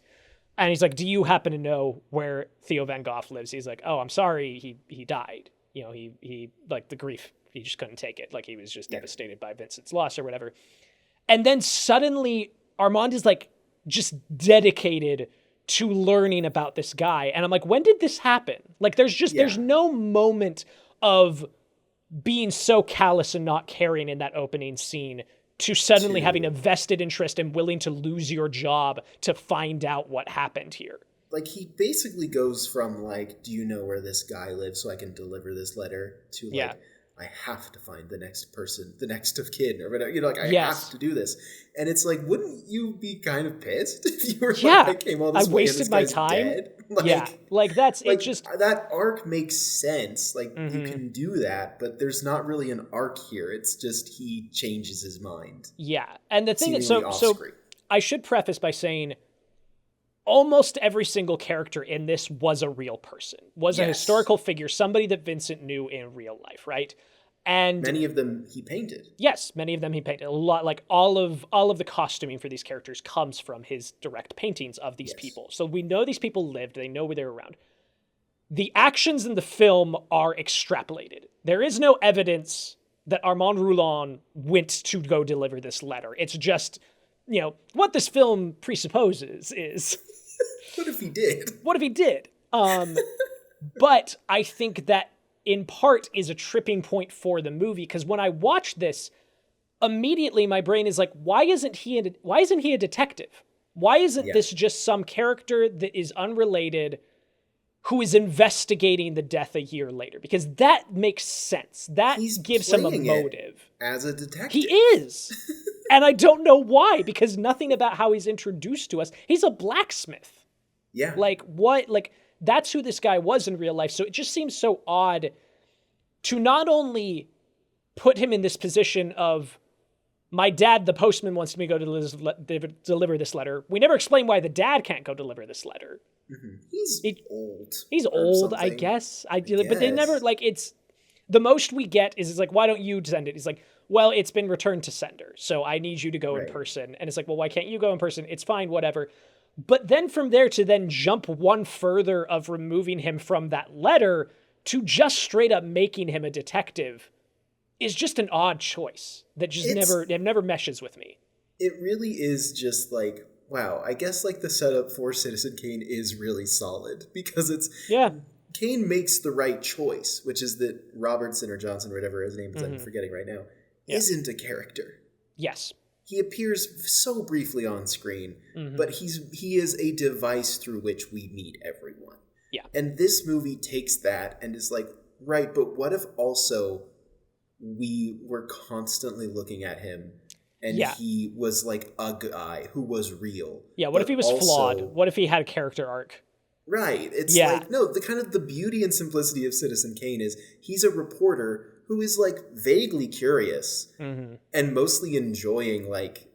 And he's like, do you happen to know where Theo Van Gogh lives? He's like, oh, I'm sorry, he died. You know, he like, the grief, he just couldn't take it. Like, he was just devastated by Vincent's loss or whatever. And then suddenly Armand is like just dedicated to learning about this guy. And I'm like, when did this happen? Like, there's no moment of being so callous and not caring in that opening scene to suddenly having a vested interest and willing to lose your job to find out what happened here. Like, he basically goes from, like, do you know where this guy lives so I can deliver this letter, to, like, I have to find the next person, the next of kin, or whatever. You know, like, I have to do this. And it's like, wouldn't you be kind of pissed if you were like, I came all this way and this guy's dead? Like, like, that's, like, it just... that arc makes sense. Like, you can do that, but there's not really an arc here. It's just he changes his mind. Yeah, and the thing is, so I should preface by saying almost every single character in this was a real person, was a historical figure, somebody that Vincent knew in real life, right? And many of them he painted. Yes, many of them he painted. A lot, like all of the costuming for these characters comes from his direct paintings of these people. So we know these people lived, they know where they were around. The actions in the film are extrapolated. There is no evidence that Armand Rouland went to go deliver this letter. It's just, you know, what this film presupposes is... What if he did? What if he did? But I think that in part is a tripping point for the movie, because when I watch this, immediately my brain is like, why isn't he a detective? Why isn't this just some character that is unrelated who is investigating the death a year later? Because that makes sense. That gives him a motive. As a detective. He is. And I don't know why, because nothing about how he's introduced to us. He's a blacksmith. Yeah. Like, what? Like, that's who this guy was in real life. So it just seems so odd to not only put him in this position of, my dad, the postman, wants me to go deliver this letter. We never explain why the dad can't go deliver this letter. Mm-hmm. Old. He's old, I guess. But they never, like, it's, the most we get is, it's like, why don't you send it? He's like, well, it's been returned to sender, so I need you to go in person. And it's like, well, why can't you go in person? It's fine, whatever. But then from there to then jump one further of removing him from that letter to just straight up making him a detective is just an odd choice that just never meshes with me. It really is just like, wow, I guess, like, the setup for Citizen Kane is really solid, because it's... Kane makes the right choice, which is that Robertson or Johnson, or whatever his name is, I'm forgetting right now, isn't a character. Yes. He appears so briefly on screen, but he is a device through which we meet everyone. Yeah. And this movie takes that and is like, right, but what if also we were constantly looking at him and he was like a guy who was real? Yeah, what if he was flawed? What if he had a character arc? Right. It's like, no, the kind of the beauty and simplicity of Citizen Kane is he's a reporter who is, like, vaguely curious and mostly enjoying, like,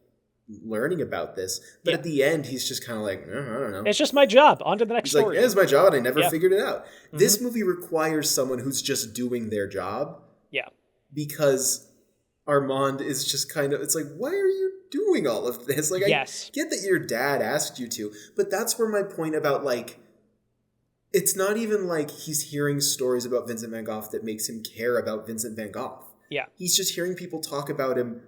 learning about this. But at the end, he's just kind of like, I don't know. It's just my job. On to the next story. Like, it's my job and I never figured it out. This movie requires someone who's just doing their job. Yeah. Because Armand is just kind of, it's like, why are you doing all of this? Like, I get that your dad asked you to, but that's where my point about, like, it's not even like he's hearing stories about Vincent van Gogh that makes him care about Vincent van Gogh. Yeah. He's just hearing people talk about him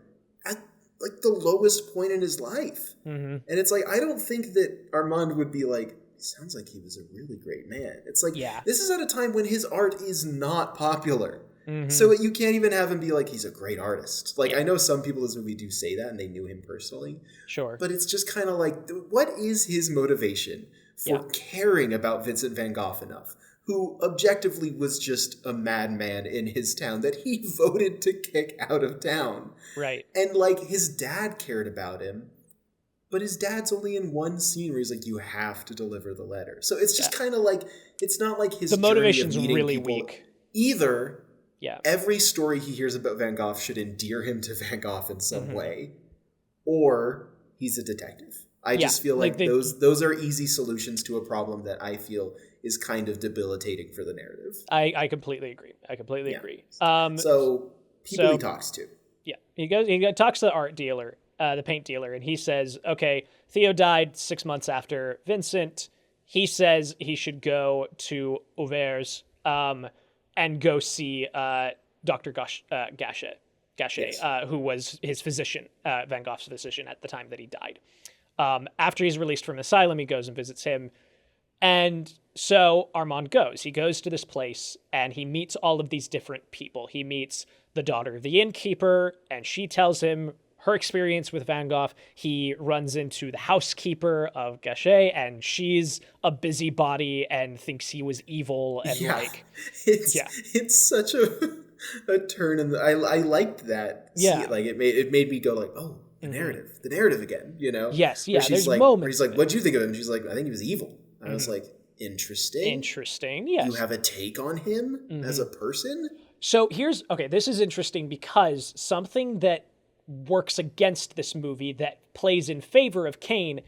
at, like, the lowest point in his life. And it's like, I don't think that Armand would be like, sounds like he was a really great man. It's like, this is at a time when his art is not popular. So you can't even have him be like, he's a great artist. Like, I know some people in this movie do say that and they knew him personally. Sure. But it's just kind of like, what is his motivation for caring about Vincent van Gogh enough? who objectively was just a madman in his town that he voted to kick out of town. Right. And, like, his dad cared about him, but his dad's only in one scene where he's like, you have to deliver the letter. So it's just kind of like, it's not like his the motivation's journey of really people. weak. Either every story he hears about Van Gogh should endear him to Van Gogh in some way, or he's a detective. I just feel like those are easy solutions to a problem that I feel is kind of debilitating for the narrative. I completely agree. Agree. So people he talks to. Yeah. He talks to the art dealer, the paint dealer, and he says, okay, Theo died 6 months after Vincent. He says he should go to Auvers and go see Dr. Gachet, who was his physician, Van Gogh's physician at the time that he died. After he's released from asylum, he goes and visits him. And so Armand goes. He goes to this place, and he meets all of these different people. He meets the daughter of the innkeeper, and she tells him her experience with Van Gogh. He runs into the housekeeper of Gachet, and she's a busybody and thinks he was evil. And it's such a turn in the. I liked that. Yeah, like it made me go like, oh, the narrative again. You know. Yes. Yeah. There's like, moments. Where he's like, "What'd you think of him?" She's like, "I think he was evil." I was like, interesting. Yes. You have a take on him as a person? So this is interesting because something that works against this movie that plays in favor of Kane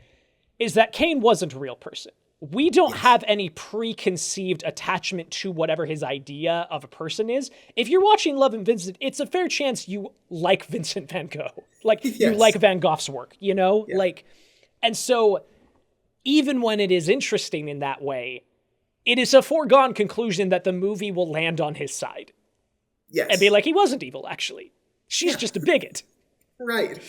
is that Kane wasn't a real person. We don't have any preconceived attachment to whatever his idea of a person is. If you're watching Loving Vincent, it's a fair chance you like Vincent van Gogh. Like, you like Van Gogh's work, you know? Yeah. Like, and so even when it is interesting in that way, it is a foregone conclusion that the movie will land on his side. Yes. And be like, he wasn't evil, actually. She's just a bigot. Right.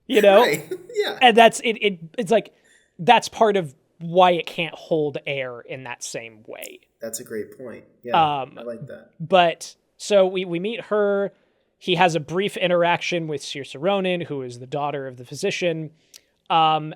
You know? Right. Yeah. And that's it's like, that's part of why it can't hold air in that same way. That's a great point. Yeah, I like that. But, so we meet her. He has a brief interaction with Saoirse Ronan, who is the daughter of the physician. And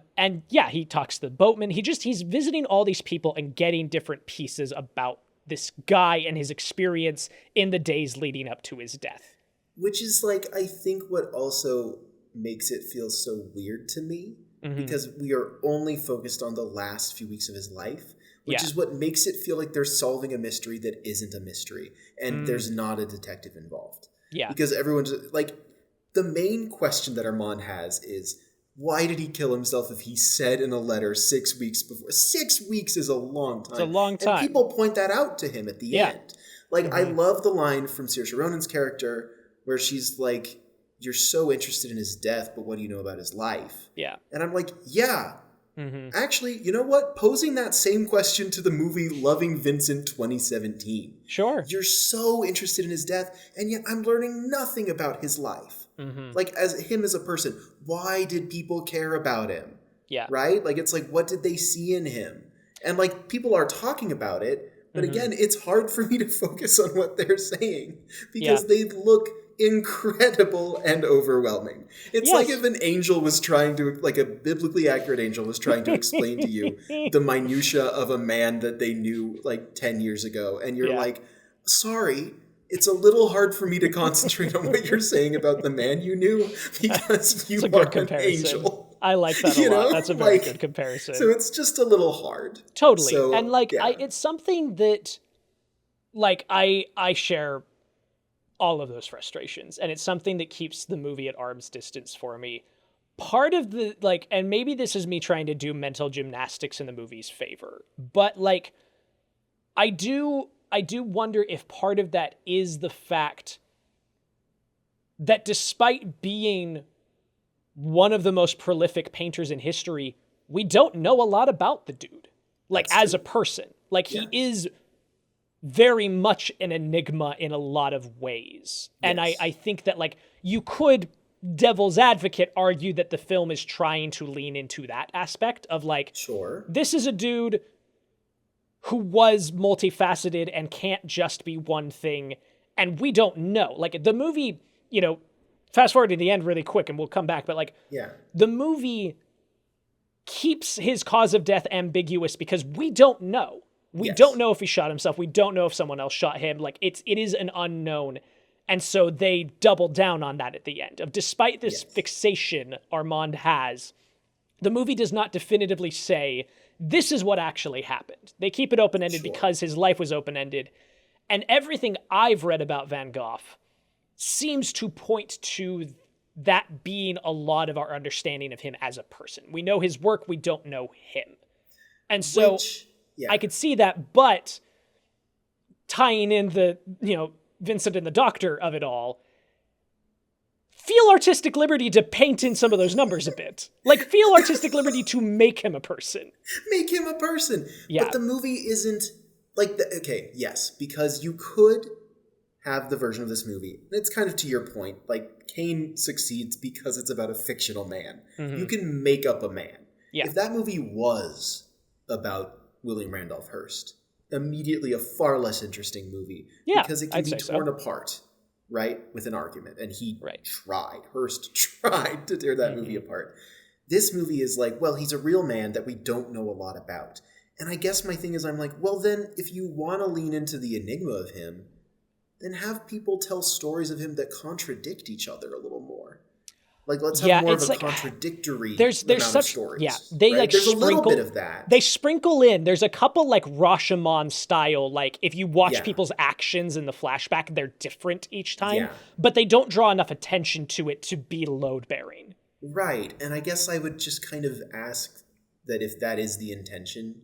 he talks to the boatman. He's visiting all these people and getting different pieces about this guy and his experience in the days leading up to his death. Which is like, I think what also makes it feel so weird to me, because we are only focused on the last few weeks of his life, which is what makes it feel like they're solving a mystery that isn't a mystery, and there's not a detective involved. Yeah. Because everyone's like, the main question that Armand has is, why did he kill himself if he said in a letter 6 weeks before? 6 weeks is a long time. It's a long time. And people point that out to him at the end. Like, I love the line from Saoirse Ronan's character where she's like, you're so interested in his death, but what do you know about his life? Yeah. And I'm like, actually, you know what? Posing that same question to the movie Loving Vincent 2017. Sure. You're so interested in his death, and yet I'm learning nothing about his life. Like, as him as a person, why did people care about him? Yeah. Right? Like, it's like, what did they see in him? And, like, people are talking about it, but again, it's hard for me to focus on what they're saying because they look incredible and overwhelming. It's like if an angel was trying to, like a biblically accurate angel was trying to explain to you the minutia of a man that they knew like 10 years ago. And you're like, sorry, it's a little hard for me to concentrate on what you're saying about the man you knew because you are an angel. I like that a lot. That's a very good comparison. So it's just a little hard. Totally. So, and like, it's something that like I share all of those frustrations, and it's something that keeps the movie at arm's distance for me. Part of the, like, and maybe this is me trying to do mental gymnastics in the movie's favor, but like, I do wonder if part of that is the fact that despite being one of the most prolific painters in history, we don't know a lot about the dude, like, as a person. Like, he is very much an enigma in a lot of ways. And I think that, like, you could, devil's advocate, argue that the film is trying to lean into that aspect of, like, this is a dude who was multifaceted and can't just be one thing, and we don't know. Like, the movie, you know, fast forward to the end really quick and we'll come back, but like, the movie keeps his cause of death ambiguous because we don't know. We Yes. don't know if he shot himself. We don't know if someone else shot him. Like, it is an unknown. And so they double down on that at the end. Of despite this fixation Armand has, the movie does not definitively say, this is what actually happened. They keep it open-ended because his life was open-ended. And everything I've read about Van Gogh seems to point to that being a lot of our understanding of him as a person. We know his work, we don't know him. And so I could see that, but tying in the, Vincent and the Doctor of it all, feel artistic liberty to paint in some of those numbers a bit. Like, feel artistic liberty to make him a person. Make him a person. Yeah. But the movie isn't like yes, because you could have the version of this movie. It's kind of to your point. Like, Kane succeeds because it's about a fictional man. Mm-hmm. You can make up a man. Yeah. If that movie was about William Randolph Hearst, immediately a far less interesting movie. Yeah, because it can be torn apart, right, with an argument. And Hearst tried to tear that movie apart. This movie is like, well, he's a real man that we don't know a lot about. And I guess my thing is, I'm like, well, then if you want to lean into the enigma of him, then have people tell stories of him that contradict each other a little more. Like, let's have more of a contradictory amount of stories. Yeah, they right? There's a little bit of that. They sprinkle in. There's a couple like Rashomon style. Like, if you watch people's actions in the flashback, they're different each time. Yeah. But they don't draw enough attention to it to be load bearing. Right, and I guess I would just kind of ask that if that is the intention,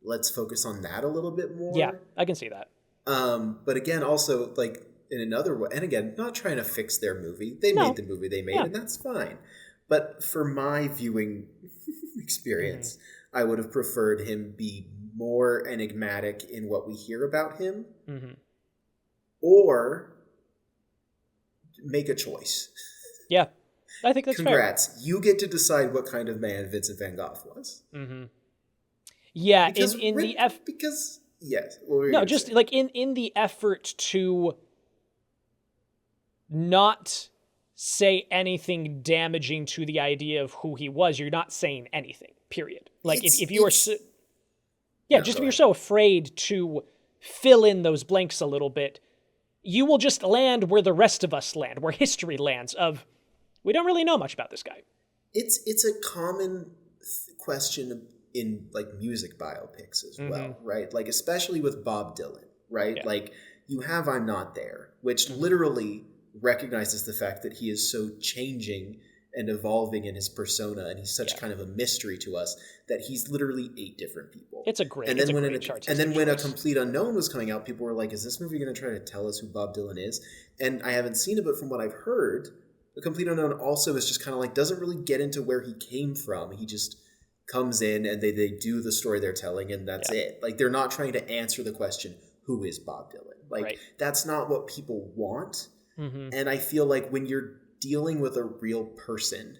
let's focus on that a little bit more. Yeah, I can see that. But again, also, like, in another way, and again, not trying to fix their movie. They made the movie they made, and that's fine. But for my viewing experience, I would have preferred him be more enigmatic in what we hear about him, or make a choice. Yeah, I think that's Congrats. fair. You get to decide what kind of man Vincent van Gogh was. Yeah, because yes. No, just say? Like in the effort to not say anything damaging to the idea of who he was, you're not saying anything, period. Like, if you are if you're so afraid to fill in those blanks a little bit, you will just land where the rest of us land, where history lands, of, we don't really know much about this guy. It's a common question in, like, music biopics as well, right? Like, especially with Bob Dylan, right? Yeah. Like, you have I'm Not There, which literally recognizes the fact that he is so changing and evolving in his persona, and he's such kind of a mystery to us that he's literally 8 different people. It's a great chart. And then when A Complete Unknown was coming out, people were like, is this movie going to try to tell us who Bob Dylan is? And I haven't seen it, but from what I've heard, A Complete Unknown also is just kind of like, doesn't really get into where he came from. He just comes in and they do the story they're telling, and that's it. Like, they're not trying to answer the question, who is Bob Dylan? Like, that's not what people want. And I feel like when you're dealing with a real person,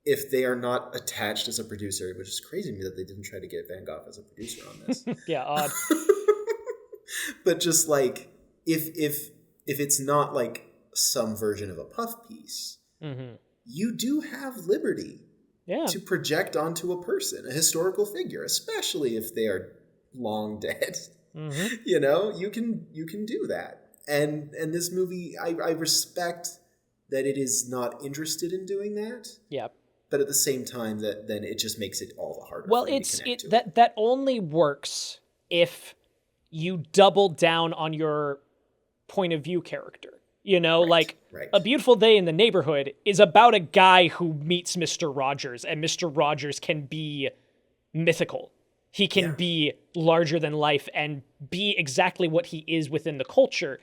if they are not attached as a producer, which is crazy to me that they didn't try to get Van Gogh as a producer on this. Yeah, odd. But just like, if it's not like some version of a puff piece, you do have liberty to project onto a person, a historical figure, especially if they are long dead. You know, you can do that. And this movie, I respect that it is not interested in doing that. Yeah. But at the same time, then it just makes it all the harder. Well, that only works if you double down on your point of view character. You know, A Beautiful Day in the Neighborhood is about a guy who meets Mr. Rogers, and Mr. Rogers can be mythical. He can be larger than life and be exactly what he is within the culture.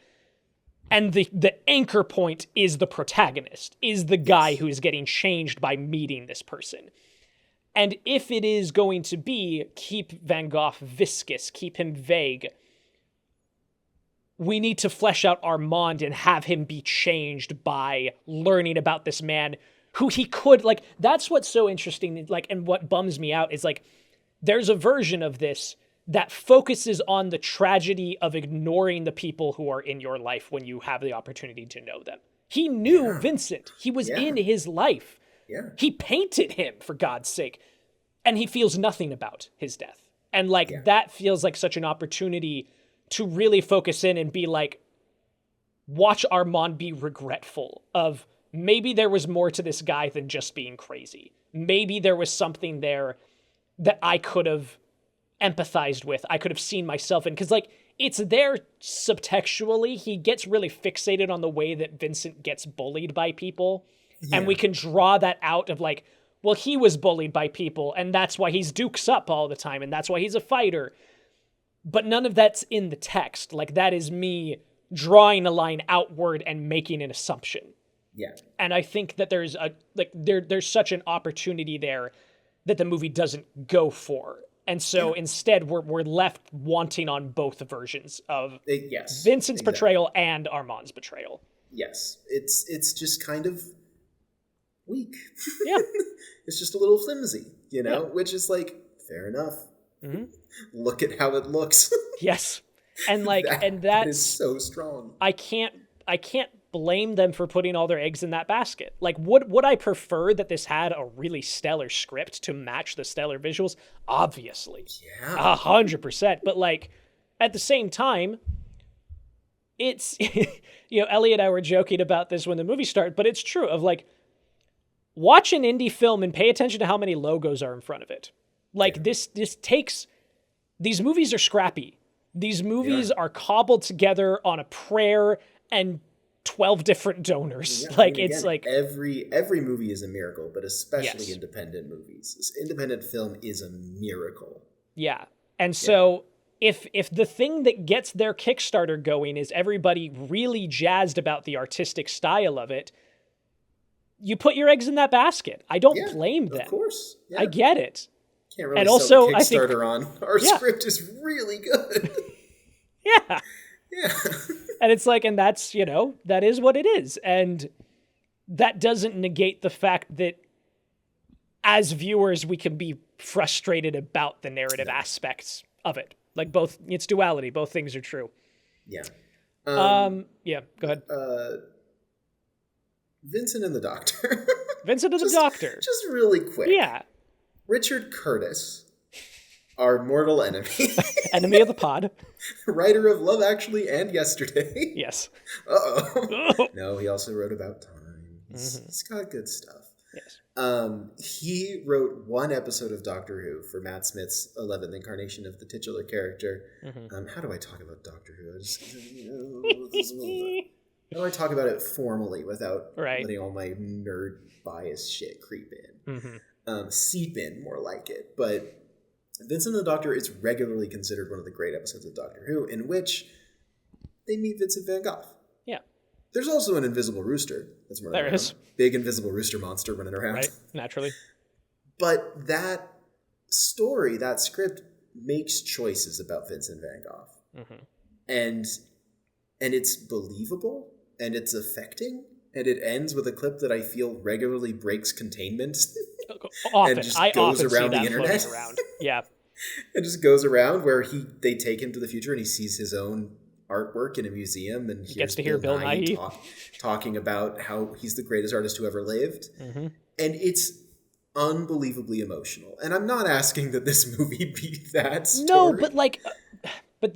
And the anchor point is the protagonist, is the guy who is getting changed by meeting this person. And if it is going to be keep Van Gogh viscous, keep him vague, we need to flesh out Armand and have him be changed by learning about this man who he could, like, that's what's so interesting, like, and what bums me out is, like, there's a version of this that focuses on the tragedy of ignoring the people who are in your life when you have the opportunity to know them. He knew Vincent. He was in his life. Yeah. He painted him, for God's sake. And he feels nothing about his death. And like that feels like such an opportunity to really focus in and be like, watch Armand be regretful of maybe there was more to this guy than just being crazy. Maybe there was something there that I could have empathized with. I could have seen myself in. Because like it's there subtextually. He gets really fixated on the way that Vincent gets bullied by people. Yeah. And we can draw that out of like, well, he was bullied by people and that's why he's dukes up all the time. And that's why he's a fighter. But none of that's in the text. Like that is me drawing a line outward and making an assumption. Yeah. And I think that there's there's such an opportunity there that the movie doesn't go for. And so instead we're left wanting on both versions of Vincent's portrayal and Armand's portrayal. Yes. It's just kind of weak. Yeah. It's just a little flimsy, you know, which is like, fair enough. Mm-hmm. Look at how it looks. Yes. And like, that is so strong. I can't blame them for putting all their eggs in that basket. Like, would I prefer that this had a really stellar script to match the stellar visuals? Obviously. Yeah. 100%. But like, at the same time, it's, you know, Ellie and I were joking about this when the movie started, but it's true of like, watch an indie film and pay attention to how many logos are in front of it. Like this takes, these movies are scrappy. These movies are cobbled together on a prayer and 12 different donors. Yeah, like, I mean, it's like every movie is a miracle, but especially independent movies. This independent film is a miracle. Yeah. And so if the thing that gets their Kickstarter going is everybody really jazzed about the artistic style of it, you put your eggs in that basket. I don't blame them. Of course. Yeah. I get it. Can't really sell a Kickstarter on. Our script is really good. Yeah. Yeah. And it's like, and that's, you know, that is what it is. And that doesn't negate the fact that as viewers, we can be frustrated about the narrative aspects of it. Like both, it's duality. Both things are true. Yeah. Yeah, go ahead. Vincent and the Doctor. Vincent and the Doctor. Just really quick. Yeah. Richard Curtis, our mortal enemy. Enemy of the pod. Writer of Love Actually and Yesterday. Yes. Uh-oh. No, he also wrote About Time. He's got good stuff. Yes. He wrote one episode of Doctor Who for Matt Smith's 11th incarnation of the titular character. How do I talk about Doctor Who? How do I talk about it formally without letting all my nerd bias shit creep in? Seep in, more like it. But Vincent and the Doctor is regularly considered one of the great episodes of Doctor Who, in which they meet Vincent van Gogh. Yeah. There's also an invisible rooster that's running around. There is. Big invisible rooster monster running around. Right, naturally. But that story, that script, makes choices about Vincent van Gogh. And it's believable, and it's affecting, and it ends with a clip that I feel regularly breaks containment. Often. And just I goes often around see the that internet. floating around. Yeah. It just goes around where they take him to the future and he sees his own artwork in a museum and he gets to hear Bill Nighy talking about how he's the greatest artist who ever lived. And it's unbelievably emotional. And I'm not asking that this movie be that story. No, but like, but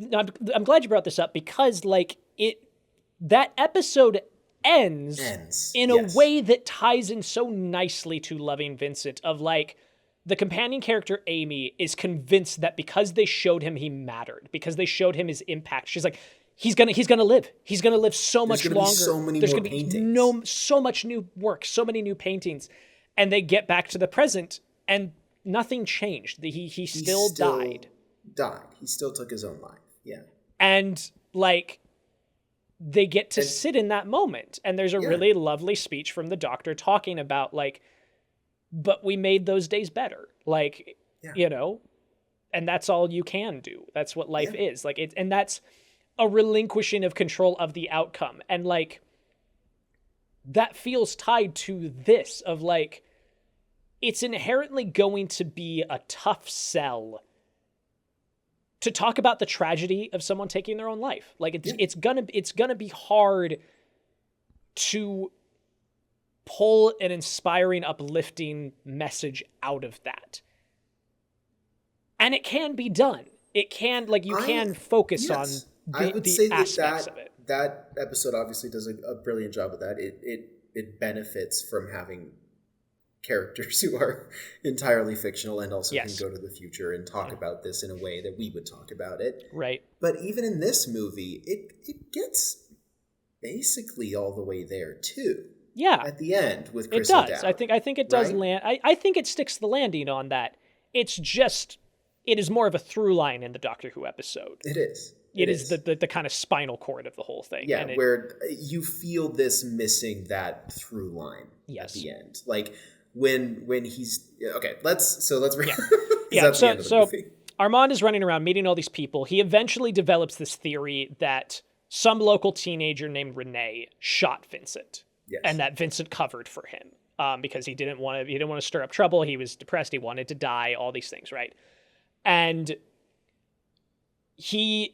I'm glad you brought this up because like that episode ends in a way that ties in so nicely to Loving Vincent of like the companion character Amy is convinced that because they showed him he mattered, because they showed him his impact, she's like, he's gonna live. He's gonna live so much longer. So many more paintings. So much new work, so many new paintings. And they get back to the present and nothing changed. He still died. He still took his own life. Yeah. And like they get to sit in that moment. And there's a really lovely speech from the Doctor talking about like, but we made those days better. Like, you know, and that's all you can do. That's what life is. Like and that's a relinquishing of control of the outcome. And like, that feels tied to this of like, it's inherently going to be a tough sell to talk about the tragedy of someone taking their own life. Like it's gonna be hard to pull an inspiring, uplifting message out of that. And it can be done. It can, like, you can focus on I would the say aspects of it. That episode obviously does a brilliant job with that. It benefits from having characters who are entirely fictional and also can go to the future and talk about this in a way that we would talk about it. Right. But even in this movie, it gets basically all the way there too. Yeah. At the end with Chris it does. O'Dowd, I think it does right? land. I think it sticks the landing on that. It's just, it is more of a through line in the Doctor Who episode. It is. It is the kind of spinal cord of the whole thing. Yeah, where you feel this missing that through line at the end. Like when he's okay, let's so Armand is running around meeting all these people. He eventually develops this theory that some local teenager named Renee shot Vincent. Yes. And that Vincent covered for him because he didn't want to stir up trouble. He was depressed. He wanted to die. All these things, right? And he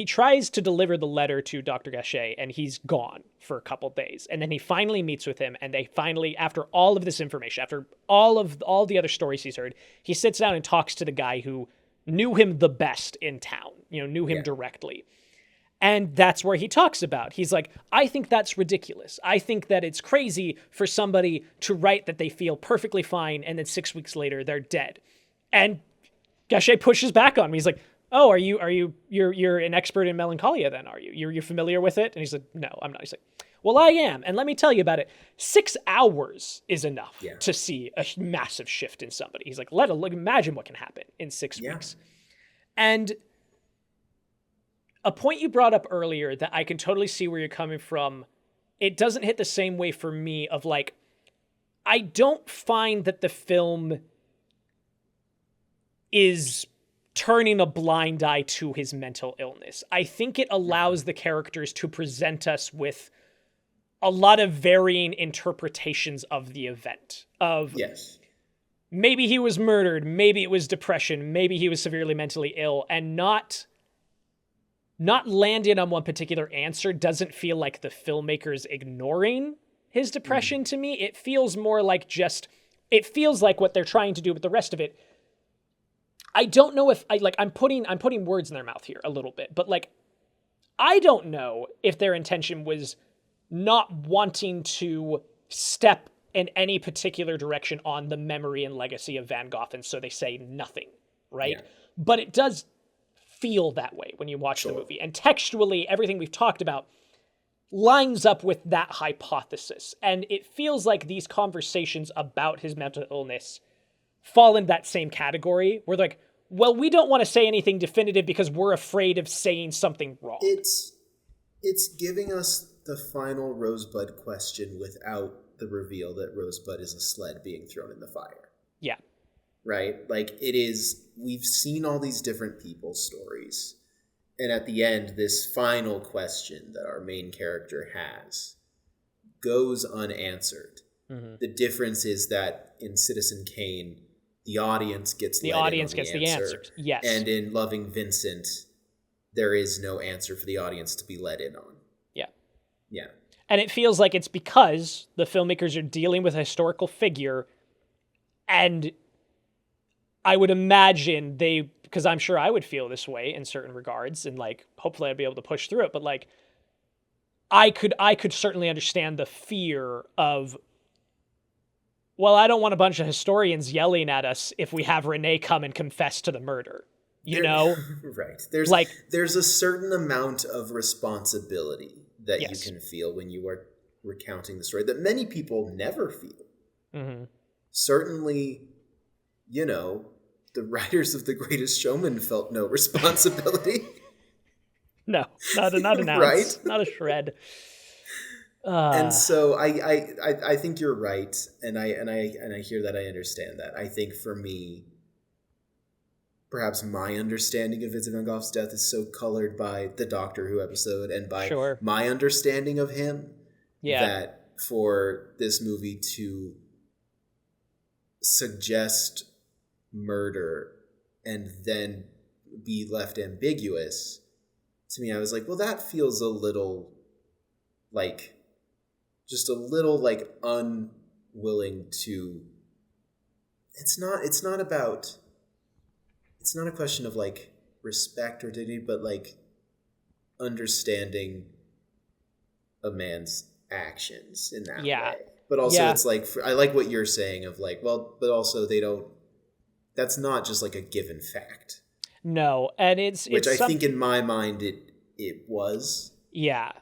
tries to deliver the letter to Dr. Gachet, and he's gone for a couple days. And then he finally meets with him, and they finally, after all of this information, after all the other stories he's heard, he sits down and talks to the guy who knew him the best in town. Knew him directly. And that's where he talks about, he's like, I think that's ridiculous. I think that it's crazy for somebody to write that they feel perfectly fine and then 6 weeks later they're dead. And Gachet pushes back on me. He's like, oh, you're an expert in melancholia then, are you? You're familiar with it? And he's like, no, I'm not. He's like, well, I am. And let me tell you about it. 6 hours is enough to see a massive shift in somebody. He's like, imagine what can happen in 6 weeks. And a point you brought up earlier that I can totally see where you're coming from, it doesn't hit the same way for me of like, I don't find that the film is turning a blind eye to his mental illness. I think it allows the characters to present us with a lot of varying interpretations of the event. Maybe he was murdered, maybe it was depression, maybe he was severely mentally ill, and not landing on one particular answer doesn't feel like the filmmakers ignoring his depression to me. It feels more like it feels like what they're trying to do with the rest of it. I don't know if I'm putting words in their mouth here a little bit, but like, I don't know if their intention was not wanting to step in any particular direction on the memory and legacy of Van Gogh, and so they say nothing, right? Yeah. But it does feel that way when you watch the movie. And textually, everything we've talked about lines up with that hypothesis. And it feels like these conversations about his mental illness fall in that same category where they're like, well, we don't want to say anything definitive because we're afraid of saying something wrong. It's giving us the final Rosebud question without the reveal that Rosebud is a sled being thrown in the fire. Yeah. Right? Like, it is, we've seen all these different people's stories. And at the end, this final question that our main character has goes unanswered. Mm-hmm. The difference is that in Citizen Kane, the audience gets the answers. Yes. And in Loving Vincent, there is no answer for the audience to be let in on. Yeah. Yeah. And it feels like it's because the filmmakers are dealing with a historical figure, and I would imagine because I'm sure I would feel this way in certain regards, and like, hopefully I'd be able to push through it, but like, I could certainly understand the fear of, well, I don't want a bunch of historians yelling at us if we have Renee come and confess to the murder, you know? Right. There's a certain amount of responsibility that you can feel when you are recounting the story that many people never feel. Mm-hmm. Certainly, the writers of The Greatest Showman felt no responsibility. No, not an ounce, right? Not a shred. And so I think you're right, and I hear that, I understand that. I think for me, perhaps my understanding of Vincent van Gogh's death is so colored by the Doctor Who episode and by my understanding of him that for this movie to suggest murder and then be left ambiguous, to me, I was like, well, that feels a little like, just a little like unwilling to, it's not about it's not a question of like respect or dignity, but like understanding a man's actions in that way. But also it's like, I like what you're saying of like, well, but also that's not just like a given fact. No. And which I think in my mind it was. Yeah.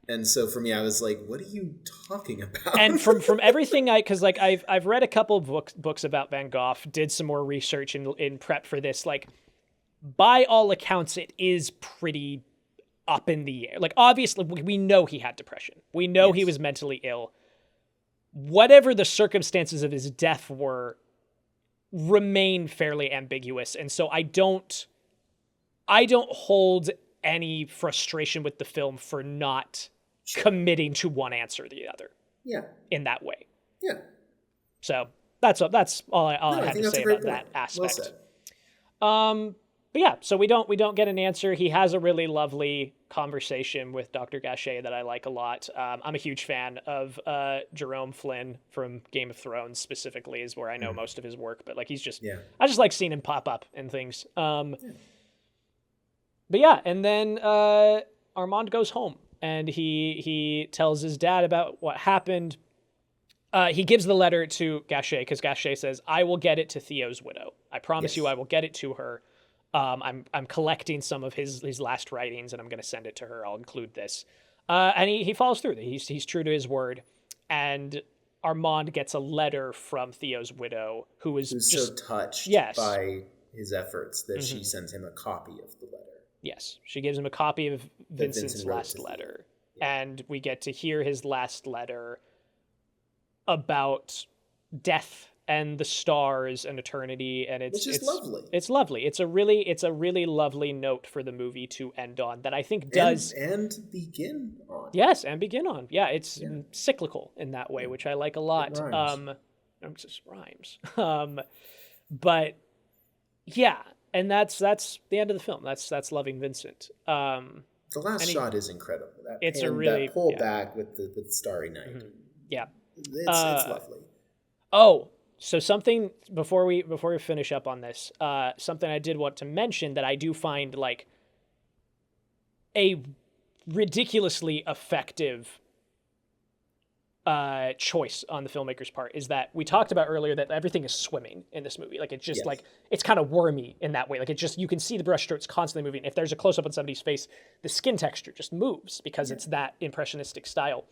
And so for me, I was like, what are you talking about? And from everything because like I've read a couple of books about Van Gogh, did some more research in prep for this, like by all accounts, it is pretty up in the air. Like obviously we know he had depression. We know he was mentally ill. Whatever the circumstances of his death were, remain fairly ambiguous. And so I don't hold any frustration with the film for not committing to one answer or the other. Yeah. In that way. Yeah. So that's all I have to say about that aspect. Well said. But yeah, so we don't get an answer. He has a really lovely conversation with Dr. Gachet that I like a lot. I'm a huge fan of Jerome Flynn from Game of Thrones specifically, is where I know most of his work. But like I just like seeing him pop up and things. But yeah, and then Armand goes home and he tells his dad about what happened. He gives the letter to Gachet because Gachet says, "I will get it to Theo's widow. I promise you, I will get it to her. I'm collecting some of his last writings, and I'm going to send it to her. I'll include this." And he follows through. He's true to his word. And Armand gets a letter from Theo's widow, who's just so touched by his efforts that she sends him a copy of the letter. Yes, she gives him a copy of Vincent's last letter. Yeah. And we get to hear his last letter about death and the stars and eternity, and it's lovely. It's lovely. It's a really lovely note for the movie to end on that I think does and begin on. Yes, and begin on. Yeah, it's cyclical in that way, which I like a lot. It rhymes. Just rhymes. But yeah, and that's the end of the film. That's Loving Vincent. The last shot is incredible. That pull back with the starry night. Mm-hmm. Yeah, it's lovely. Oh. So something before we finish up on this, something I did want to mention that I do find like a ridiculously effective choice on the filmmaker's part is that we talked about earlier that everything is swimming in this movie. Like it's just like it's kind of wormy in that way. Like you can see the brushstrokes constantly moving. If there's a close up on somebody's face, the skin texture just moves because it's that impressionistic style.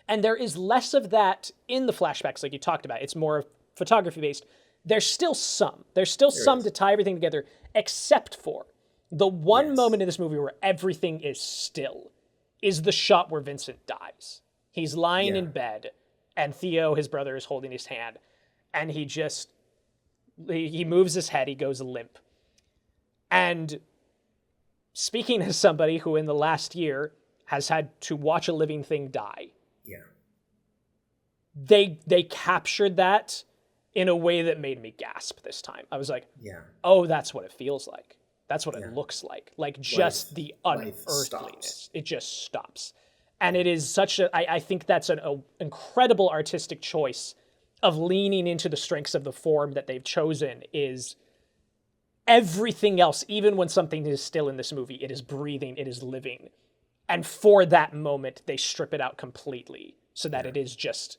And there is less of that in the flashbacks, like you talked about. It's more photography based. There's still some to tie everything together, except for the one moment in this movie where everything is still, is the shot where Vincent dies. He's lying in bed, and Theo, his brother, is holding his hand, and he moves his head, he goes limp. And speaking as somebody who in the last year has had to watch a living thing die, they captured that in a way that made me gasp this time. I was like, oh, that's what it feels like. That's what it looks like. Like just the unearthliness. It just stops. And it is such I think that's an incredible artistic choice of leaning into the strengths of the form that they've chosen. Is everything else, even when something is still in this movie, it is breathing, it is living. And for that moment, they strip it out completely so that it is just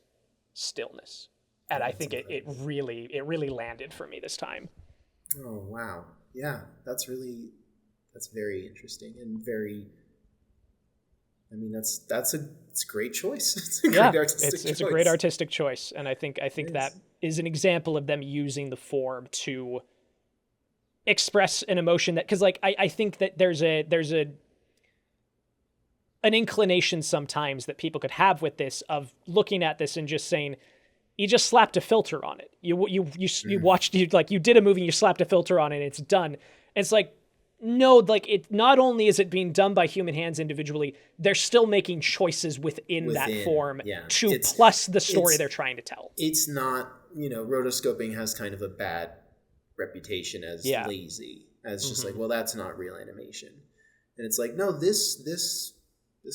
stillness. And I think it really landed for me this time. Oh, wow. Yeah, that's very interesting and very, I mean, it's a great choice. It's a great artistic choice. It's a great artistic choice. And I think that is an example of them using the form to express an emotion that, cause like, I think that there's an inclination sometimes that people could have with this of looking at this and just saying, you just slapped a filter on it. You watched, you did a movie and you slapped a filter on it and it's done. And it's like, no, like it, not only is it being done by human hands individually, they're still making choices within that form plus the story they're trying to tell. It's not, rotoscoping has kind of a bad reputation as lazy, as just like, well, that's not real animation. And it's like, no, this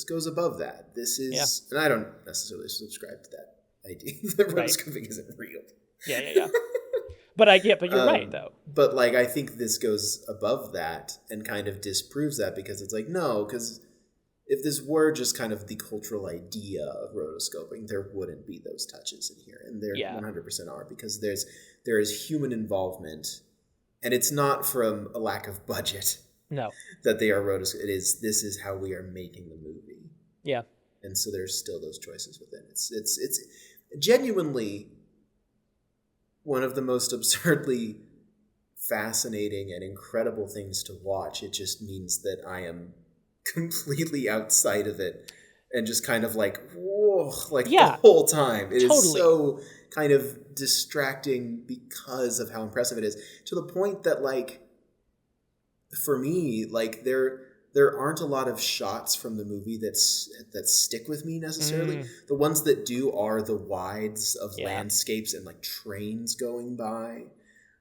goes above that. This is, and I don't necessarily subscribe to that idea that rotoscoping isn't real. Yeah. But you're right though. But like, I think this goes above that and kind of disproves that, because it's like, no, because if this were just kind of the cultural idea of rotoscoping, there wouldn't be those touches in here. And there 100% are, because there is human involvement, and it's not from a lack of budget. No. That they are rotoscoping. This is how we are making the movie. Yeah. And so there's still those choices within. It's genuinely one of the most absurdly fascinating and incredible things to watch. It just means that I am completely outside of it and just kind of like, whoa, like the whole time. It is so kind of distracting because of how impressive it is, to the point that, like, for me, like, there aren't a lot of shots from the movie that stick with me necessarily. The ones that do are the wides of landscapes and like trains going by.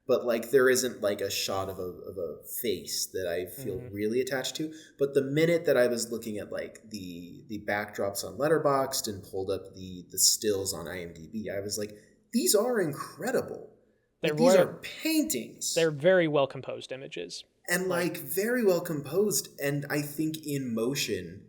But like, there isn't like a shot of a face that I feel really attached to. But the minute that I was looking at like the backdrops on Letterboxd and pulled up the stills on IMDb, I was like, these are incredible. These are paintings. They're very well composed images. And like very well composed. And I think in motion,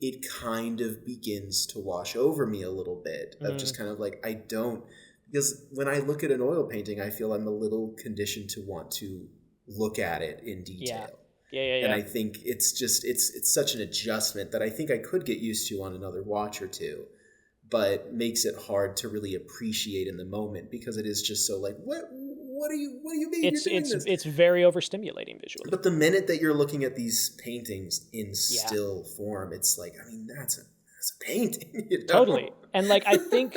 it kind of begins to wash over me a little bit of just kind of like, I don't. Because when I look at an oil painting, I feel I'm a little conditioned to want to look at it in detail. Yeah. And I think it's just, it's such an adjustment that I think I could get used to on another watch or two, but makes it hard to really appreciate in the moment, because it is just so like, what do you mean you're doing this? It's very overstimulating visually. But the minute that you're looking at these paintings in still form, it's like, I mean, that's a painting. You know? Totally. And like, I think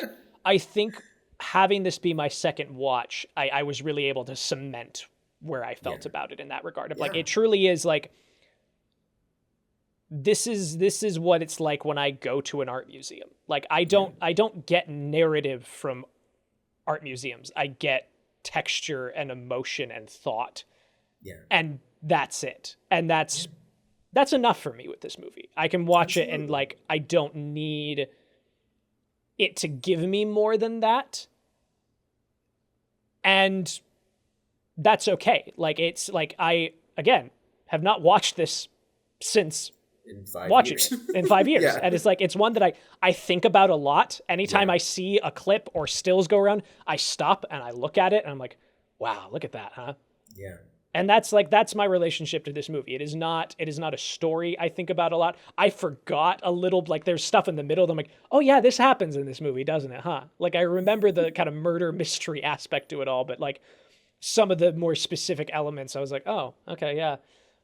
having this be my second watch, I was really able to cement where I felt about it in that regard. Of like, it truly is like, this is what it's like when I go to an art museum. Like, I don't get narrative from art museums. I get texture and emotion and thought. Yeah. And that's it. And that's enough for me with this movie. I can watch it and like, I don't need it to give me more than that. And that's okay. Like, it's like, I, again, have not watched this since watching it in 5 years. And it's like, it's one that I think about a lot. Anytime I see a clip or stills go around, I stop and I look at it and I'm like, wow, look at that, huh? Yeah. And that's my relationship to this movie. It is not a story I think about a lot. I forgot a little, like, there's stuff in the middle that I'm like, oh yeah, this happens in this movie, doesn't it, huh? Like, I remember the kind of murder mystery aspect to it all, but like some of the more specific elements, I was like, oh, okay, yeah.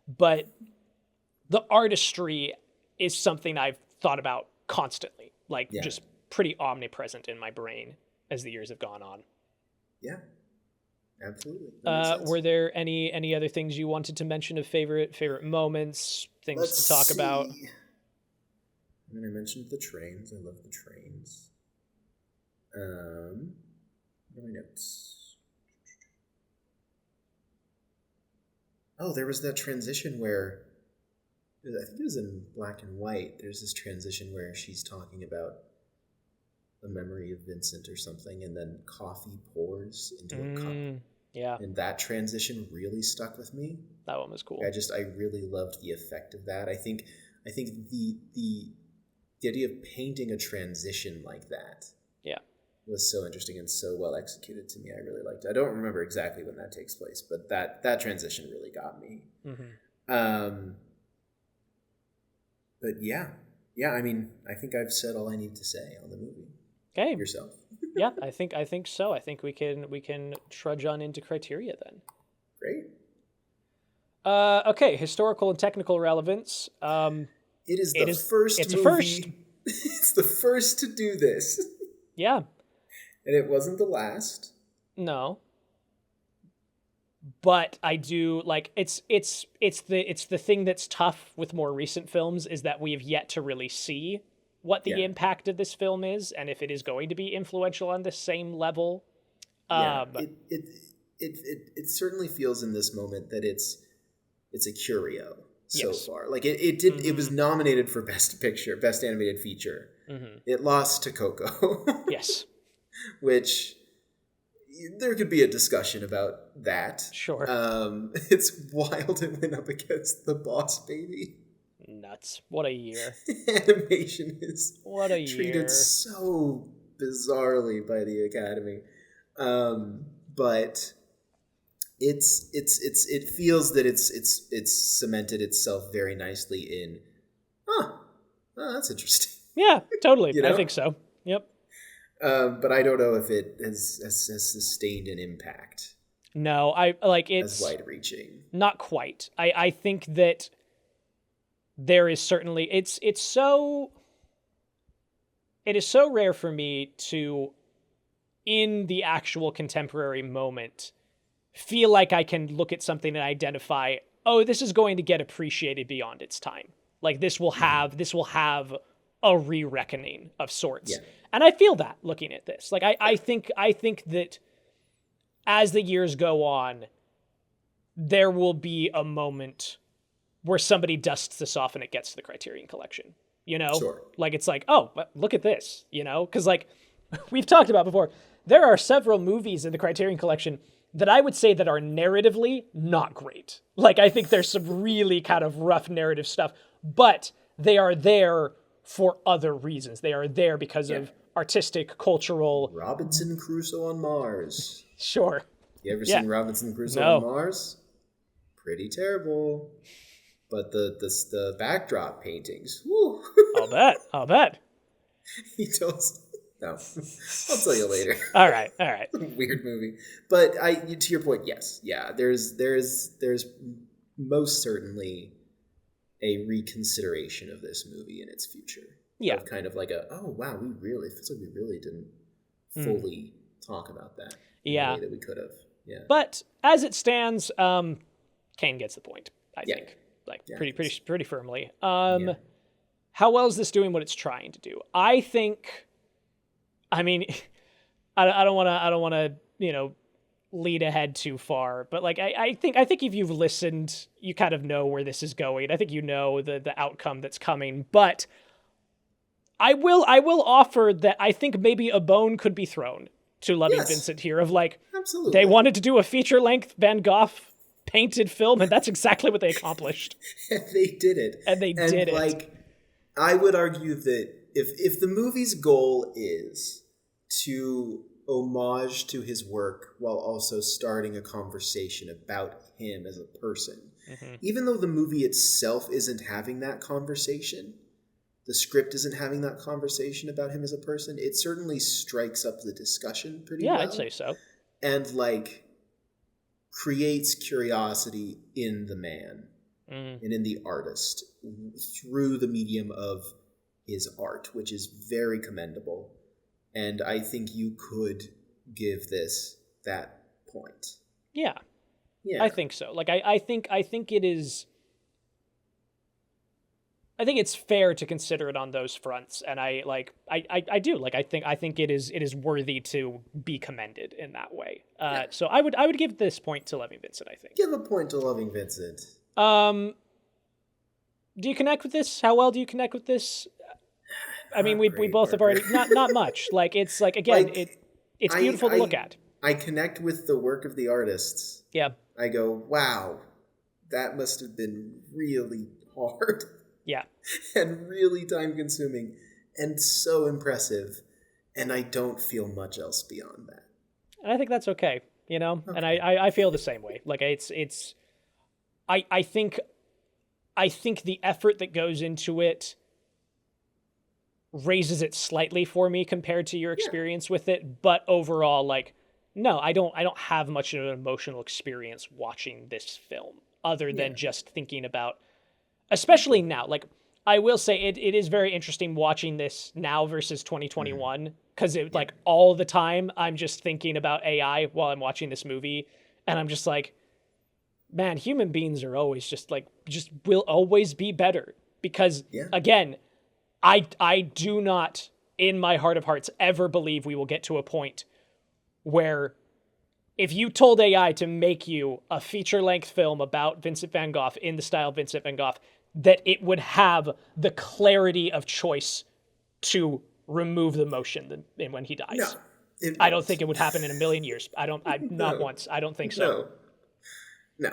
But the artistry is something I've thought about constantly, like just pretty omnipresent in my brain as the years have gone on. Yeah. Absolutely. Were there any other things you wanted to mention of favorite moments, things to talk about? I mean, I mentioned the trains. I love the trains. What are my notes? Oh, there was that transition where, I think it was in black and white, there's this transition where she's talking about a memory of Vincent or something, and then coffee pours into a cup. Yeah. And that transition really stuck with me. That one was cool. I really loved the effect of that. I think the idea of painting a transition like that was so interesting and so well executed to me. I really liked it. I don't remember exactly when that takes place, but that transition really got me. But yeah, I mean, I think I've said all I need to say on the movie. Okay. Yourself. Yeah, I think so. I think we can trudge on into criteria then. Great. Okay, historical and technical relevance. It is the first movie. It's the first to do this. Yeah. And it wasn't the last. No. But I do like it's the thing that's tough with more recent films is that we have yet to really see what the impact of this film is, and if it is going to be influential on the same level. It certainly feels in this moment that it's a curio so far. Like it was nominated for Best Picture, Best Animated Feature. It lost to Coco. Yes. Which, there could be a discussion about that. Sure. It's wild it went up against The Boss Baby. Nuts. What a year. Animation is what a treated year. so bizarrely by the Academy. But it feels that it's cemented itself very nicely in, oh, that's interesting. Yeah, totally. You know? I think so. Yep. But I don't know if it has sustained an impact. No, it's as wide-reaching. Not quite. I think that there is certainly it is so rare for me to, in the actual contemporary moment, feel like I can look at something and identify, oh, this is going to get appreciated beyond its time. Like this will have a re-reckoning of sorts. Yeah. And I feel that looking at this. Like I think that as the years go on, there will be a moment where somebody dusts this off and it gets to the Criterion Collection. You know? Sure. Like it's like, oh, look at this, you know? Because like we've talked about before, there are several movies in the Criterion Collection that I would say that are narratively not great. Like I think there's some really kind of rough narrative stuff, but they are there for other reasons. They are there because of artistic, cultural... Robinson Crusoe on Mars. Sure. You ever seen Robinson Crusoe on Mars? Pretty terrible. But the backdrop paintings, whew. I'll bet. He tells... No. I'll tell you later. All right. Weird movie. But to your point, yes. Yeah, there's most certainly a reconsideration of this movie in its future. Yeah. Of kind of like oh wow, it feels like we really didn't fully talk about that in the way that we could have. Yeah. But as it stands, Kane gets the point, I think. Like pretty firmly. How well is this doing what it's trying to do? I think, I mean, I don't want to, lead ahead too far, but like I think if you've listened, you kind of know where this is going. I think you know the outcome that's coming, but I will offer that I think maybe a bone could be thrown to Loving Vincent here of like, absolutely, they wanted to do a feature-length Van Gogh painted film, and that's exactly what they accomplished. And they did it. And like, I would argue that if the movie's goal is to homage to his work while also starting a conversation about him as a person, even though the movie itself isn't having that conversation, the script isn't having that conversation about him as a person, it certainly strikes up the discussion pretty well. Yeah, I'd say so. And like creates curiosity in the man and in the artist through the medium of his art, which is very commendable. And I think you could give this that point. Yeah. I think so. Like I think it is. I think it's fair to consider it on those fronts, and I do. Like I think it is worthy to be commended in that way. So I would give this point to Loving Vincent, I think. Give a point to Loving Vincent. Do you connect with this? How well do you connect with this? I mean, we both have already not much. Like it's like again, like, it's beautiful to look at. I connect with the work of the artists. Yeah. I go, wow, that must have been really hard. Yeah. And really time consuming and so impressive. And I don't feel much else beyond that. And I think that's okay, Okay. And I feel the same way. Like I think the effort that goes into it raises it slightly for me compared to your experience with it, but overall, like, no, I don't have much of an emotional experience watching this film other than just thinking about, especially now, like, I will say it is very interesting watching this now versus 2021, because like all the time I'm just thinking about AI while I'm watching this movie, and I'm just like, man, human beings are always just will always be better, because again, I do not, in my heart of hearts, ever believe we will get to a point where if you told AI to make you a feature-length film about Vincent van Gogh in the style of Vincent van Gogh, that it would have the clarity of choice to remove the motion when he dies. I don't think it would happen in a million years. Not once. I don't think so. No.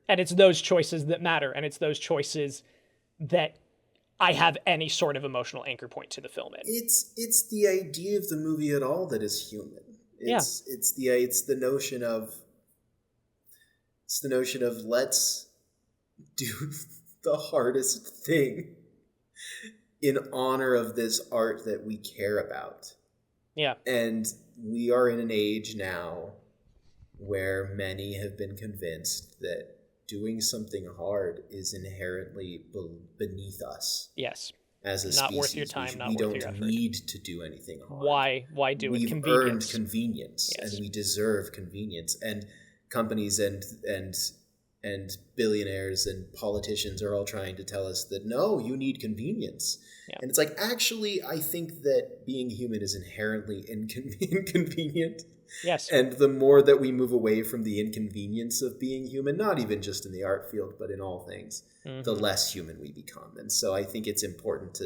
And it's those choices that matter, and it's those choices that I have any sort of emotional anchor point to the film in. It's the idea of the movie at all that is human. It's the notion of let's do the hardest thing in honor of this art that we care about. Yeah. And we are in an age now where many have been convinced that doing something hard is inherently beneath us. Yes. As a not species, worth your time, not we worth your effort. don't need to do anything hard. Why do it? We've Convenience. earned convenience, Yes. and we deserve convenience. And companies and billionaires and politicians are all trying to tell us that no, you need convenience. Yeah. And it's like, actually, I think that being human is inherently inconvenient. Yes. And the more that we move away from the inconvenience of being human, not even just in the art field, but in all things, the less human we become. And so I think it's important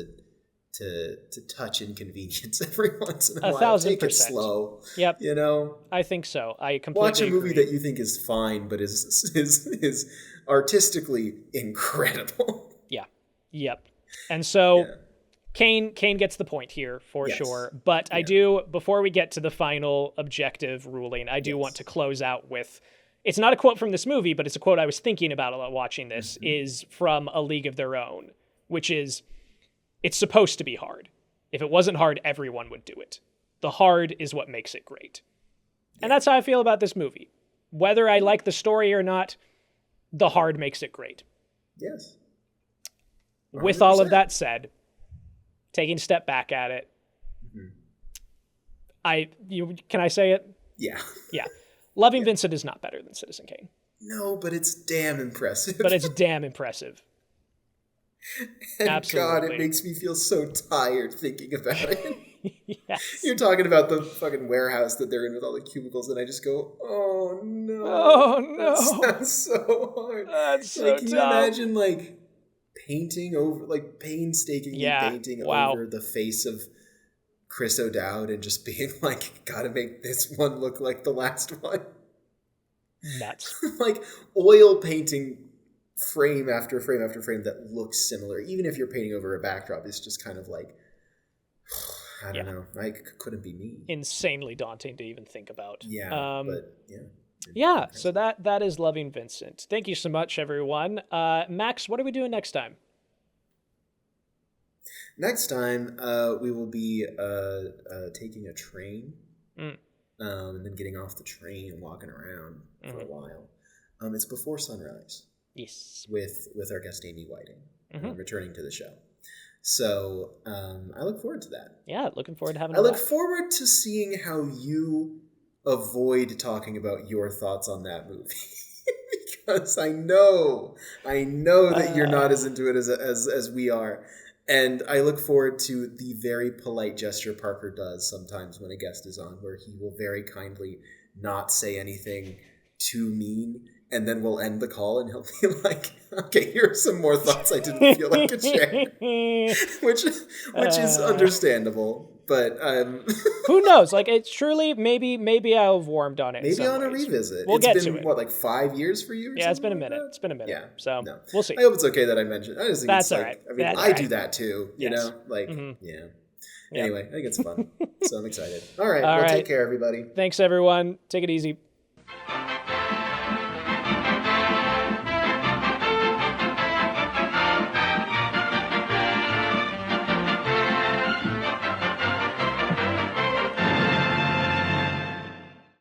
to touch inconvenience every once in a while. 1,000%. Take it slow. Yep. You know? I think so. I completely Watch a movie agree. that you think is fine, but is artistically incredible. Yeah. Yep. And so Kane gets the point here for sure. But I do, before we get to the final objective ruling, I do want to close out with, it's not a quote from this movie, but it's a quote I was thinking about a lot watching this, is from A League of Their Own, which is, it's supposed to be hard. If it wasn't hard, everyone would do it. The hard is what makes it great. And that's how I feel about this movie. Whether I like the story or not, the hard makes it great. Yes. 100%. With all of that said, taking a step back at it, can I say it? Yeah. Yeah. Loving Vincent is not better than Citizen Kane. No, but it's damn impressive. But it's damn impressive. And Absolutely. God, it makes me feel so tired thinking about it. Yes. You're talking about the fucking warehouse that they're in with all the cubicles, and I just go, oh no. Oh no. That sounds so hard. That's so Can you imagine, painting over, painstakingly painting over the face of Chris O'Dowd and just being like, gotta make this one look like the last one? Nuts. Oil painting frame after frame after frame that looks similar, even if you're painting over a backdrop, it's just kind of like, I don't know. Couldn't be me. Insanely daunting to even think about. Yeah, so that is Loving Vincent. Thank you so much, everyone. Max, what are we doing next time? Next time, we will be taking a train and then getting off the train and walking around for a while. It's before sunrise. Yes. With our guest Amy Whiting, returning to the show. So I look forward to that. Yeah, looking forward to having I look forward to seeing how you avoid talking about your thoughts on that movie. Because I know that you're not as into it as we are. And I look forward to the very polite gesture Parker does sometimes when a guest is on, where he will very kindly not say anything too mean, and then we'll end the call and he'll be like, okay, here are some more thoughts I didn't feel like could share. which is understandable. But who knows? It's truly maybe I'll have warmed on it. Maybe on a revisit. We'll get to it. It's been 5 years for you? Yeah, it's been a minute. It's been a minute. Yeah. So we'll see. I hope it's okay that I mentioned. I just think that's it's all right. I mean, I do that too. You know, yeah. Yep. Anyway, I think it's fun. So I'm excited. All right. Take care, everybody. Thanks, everyone. Take it easy.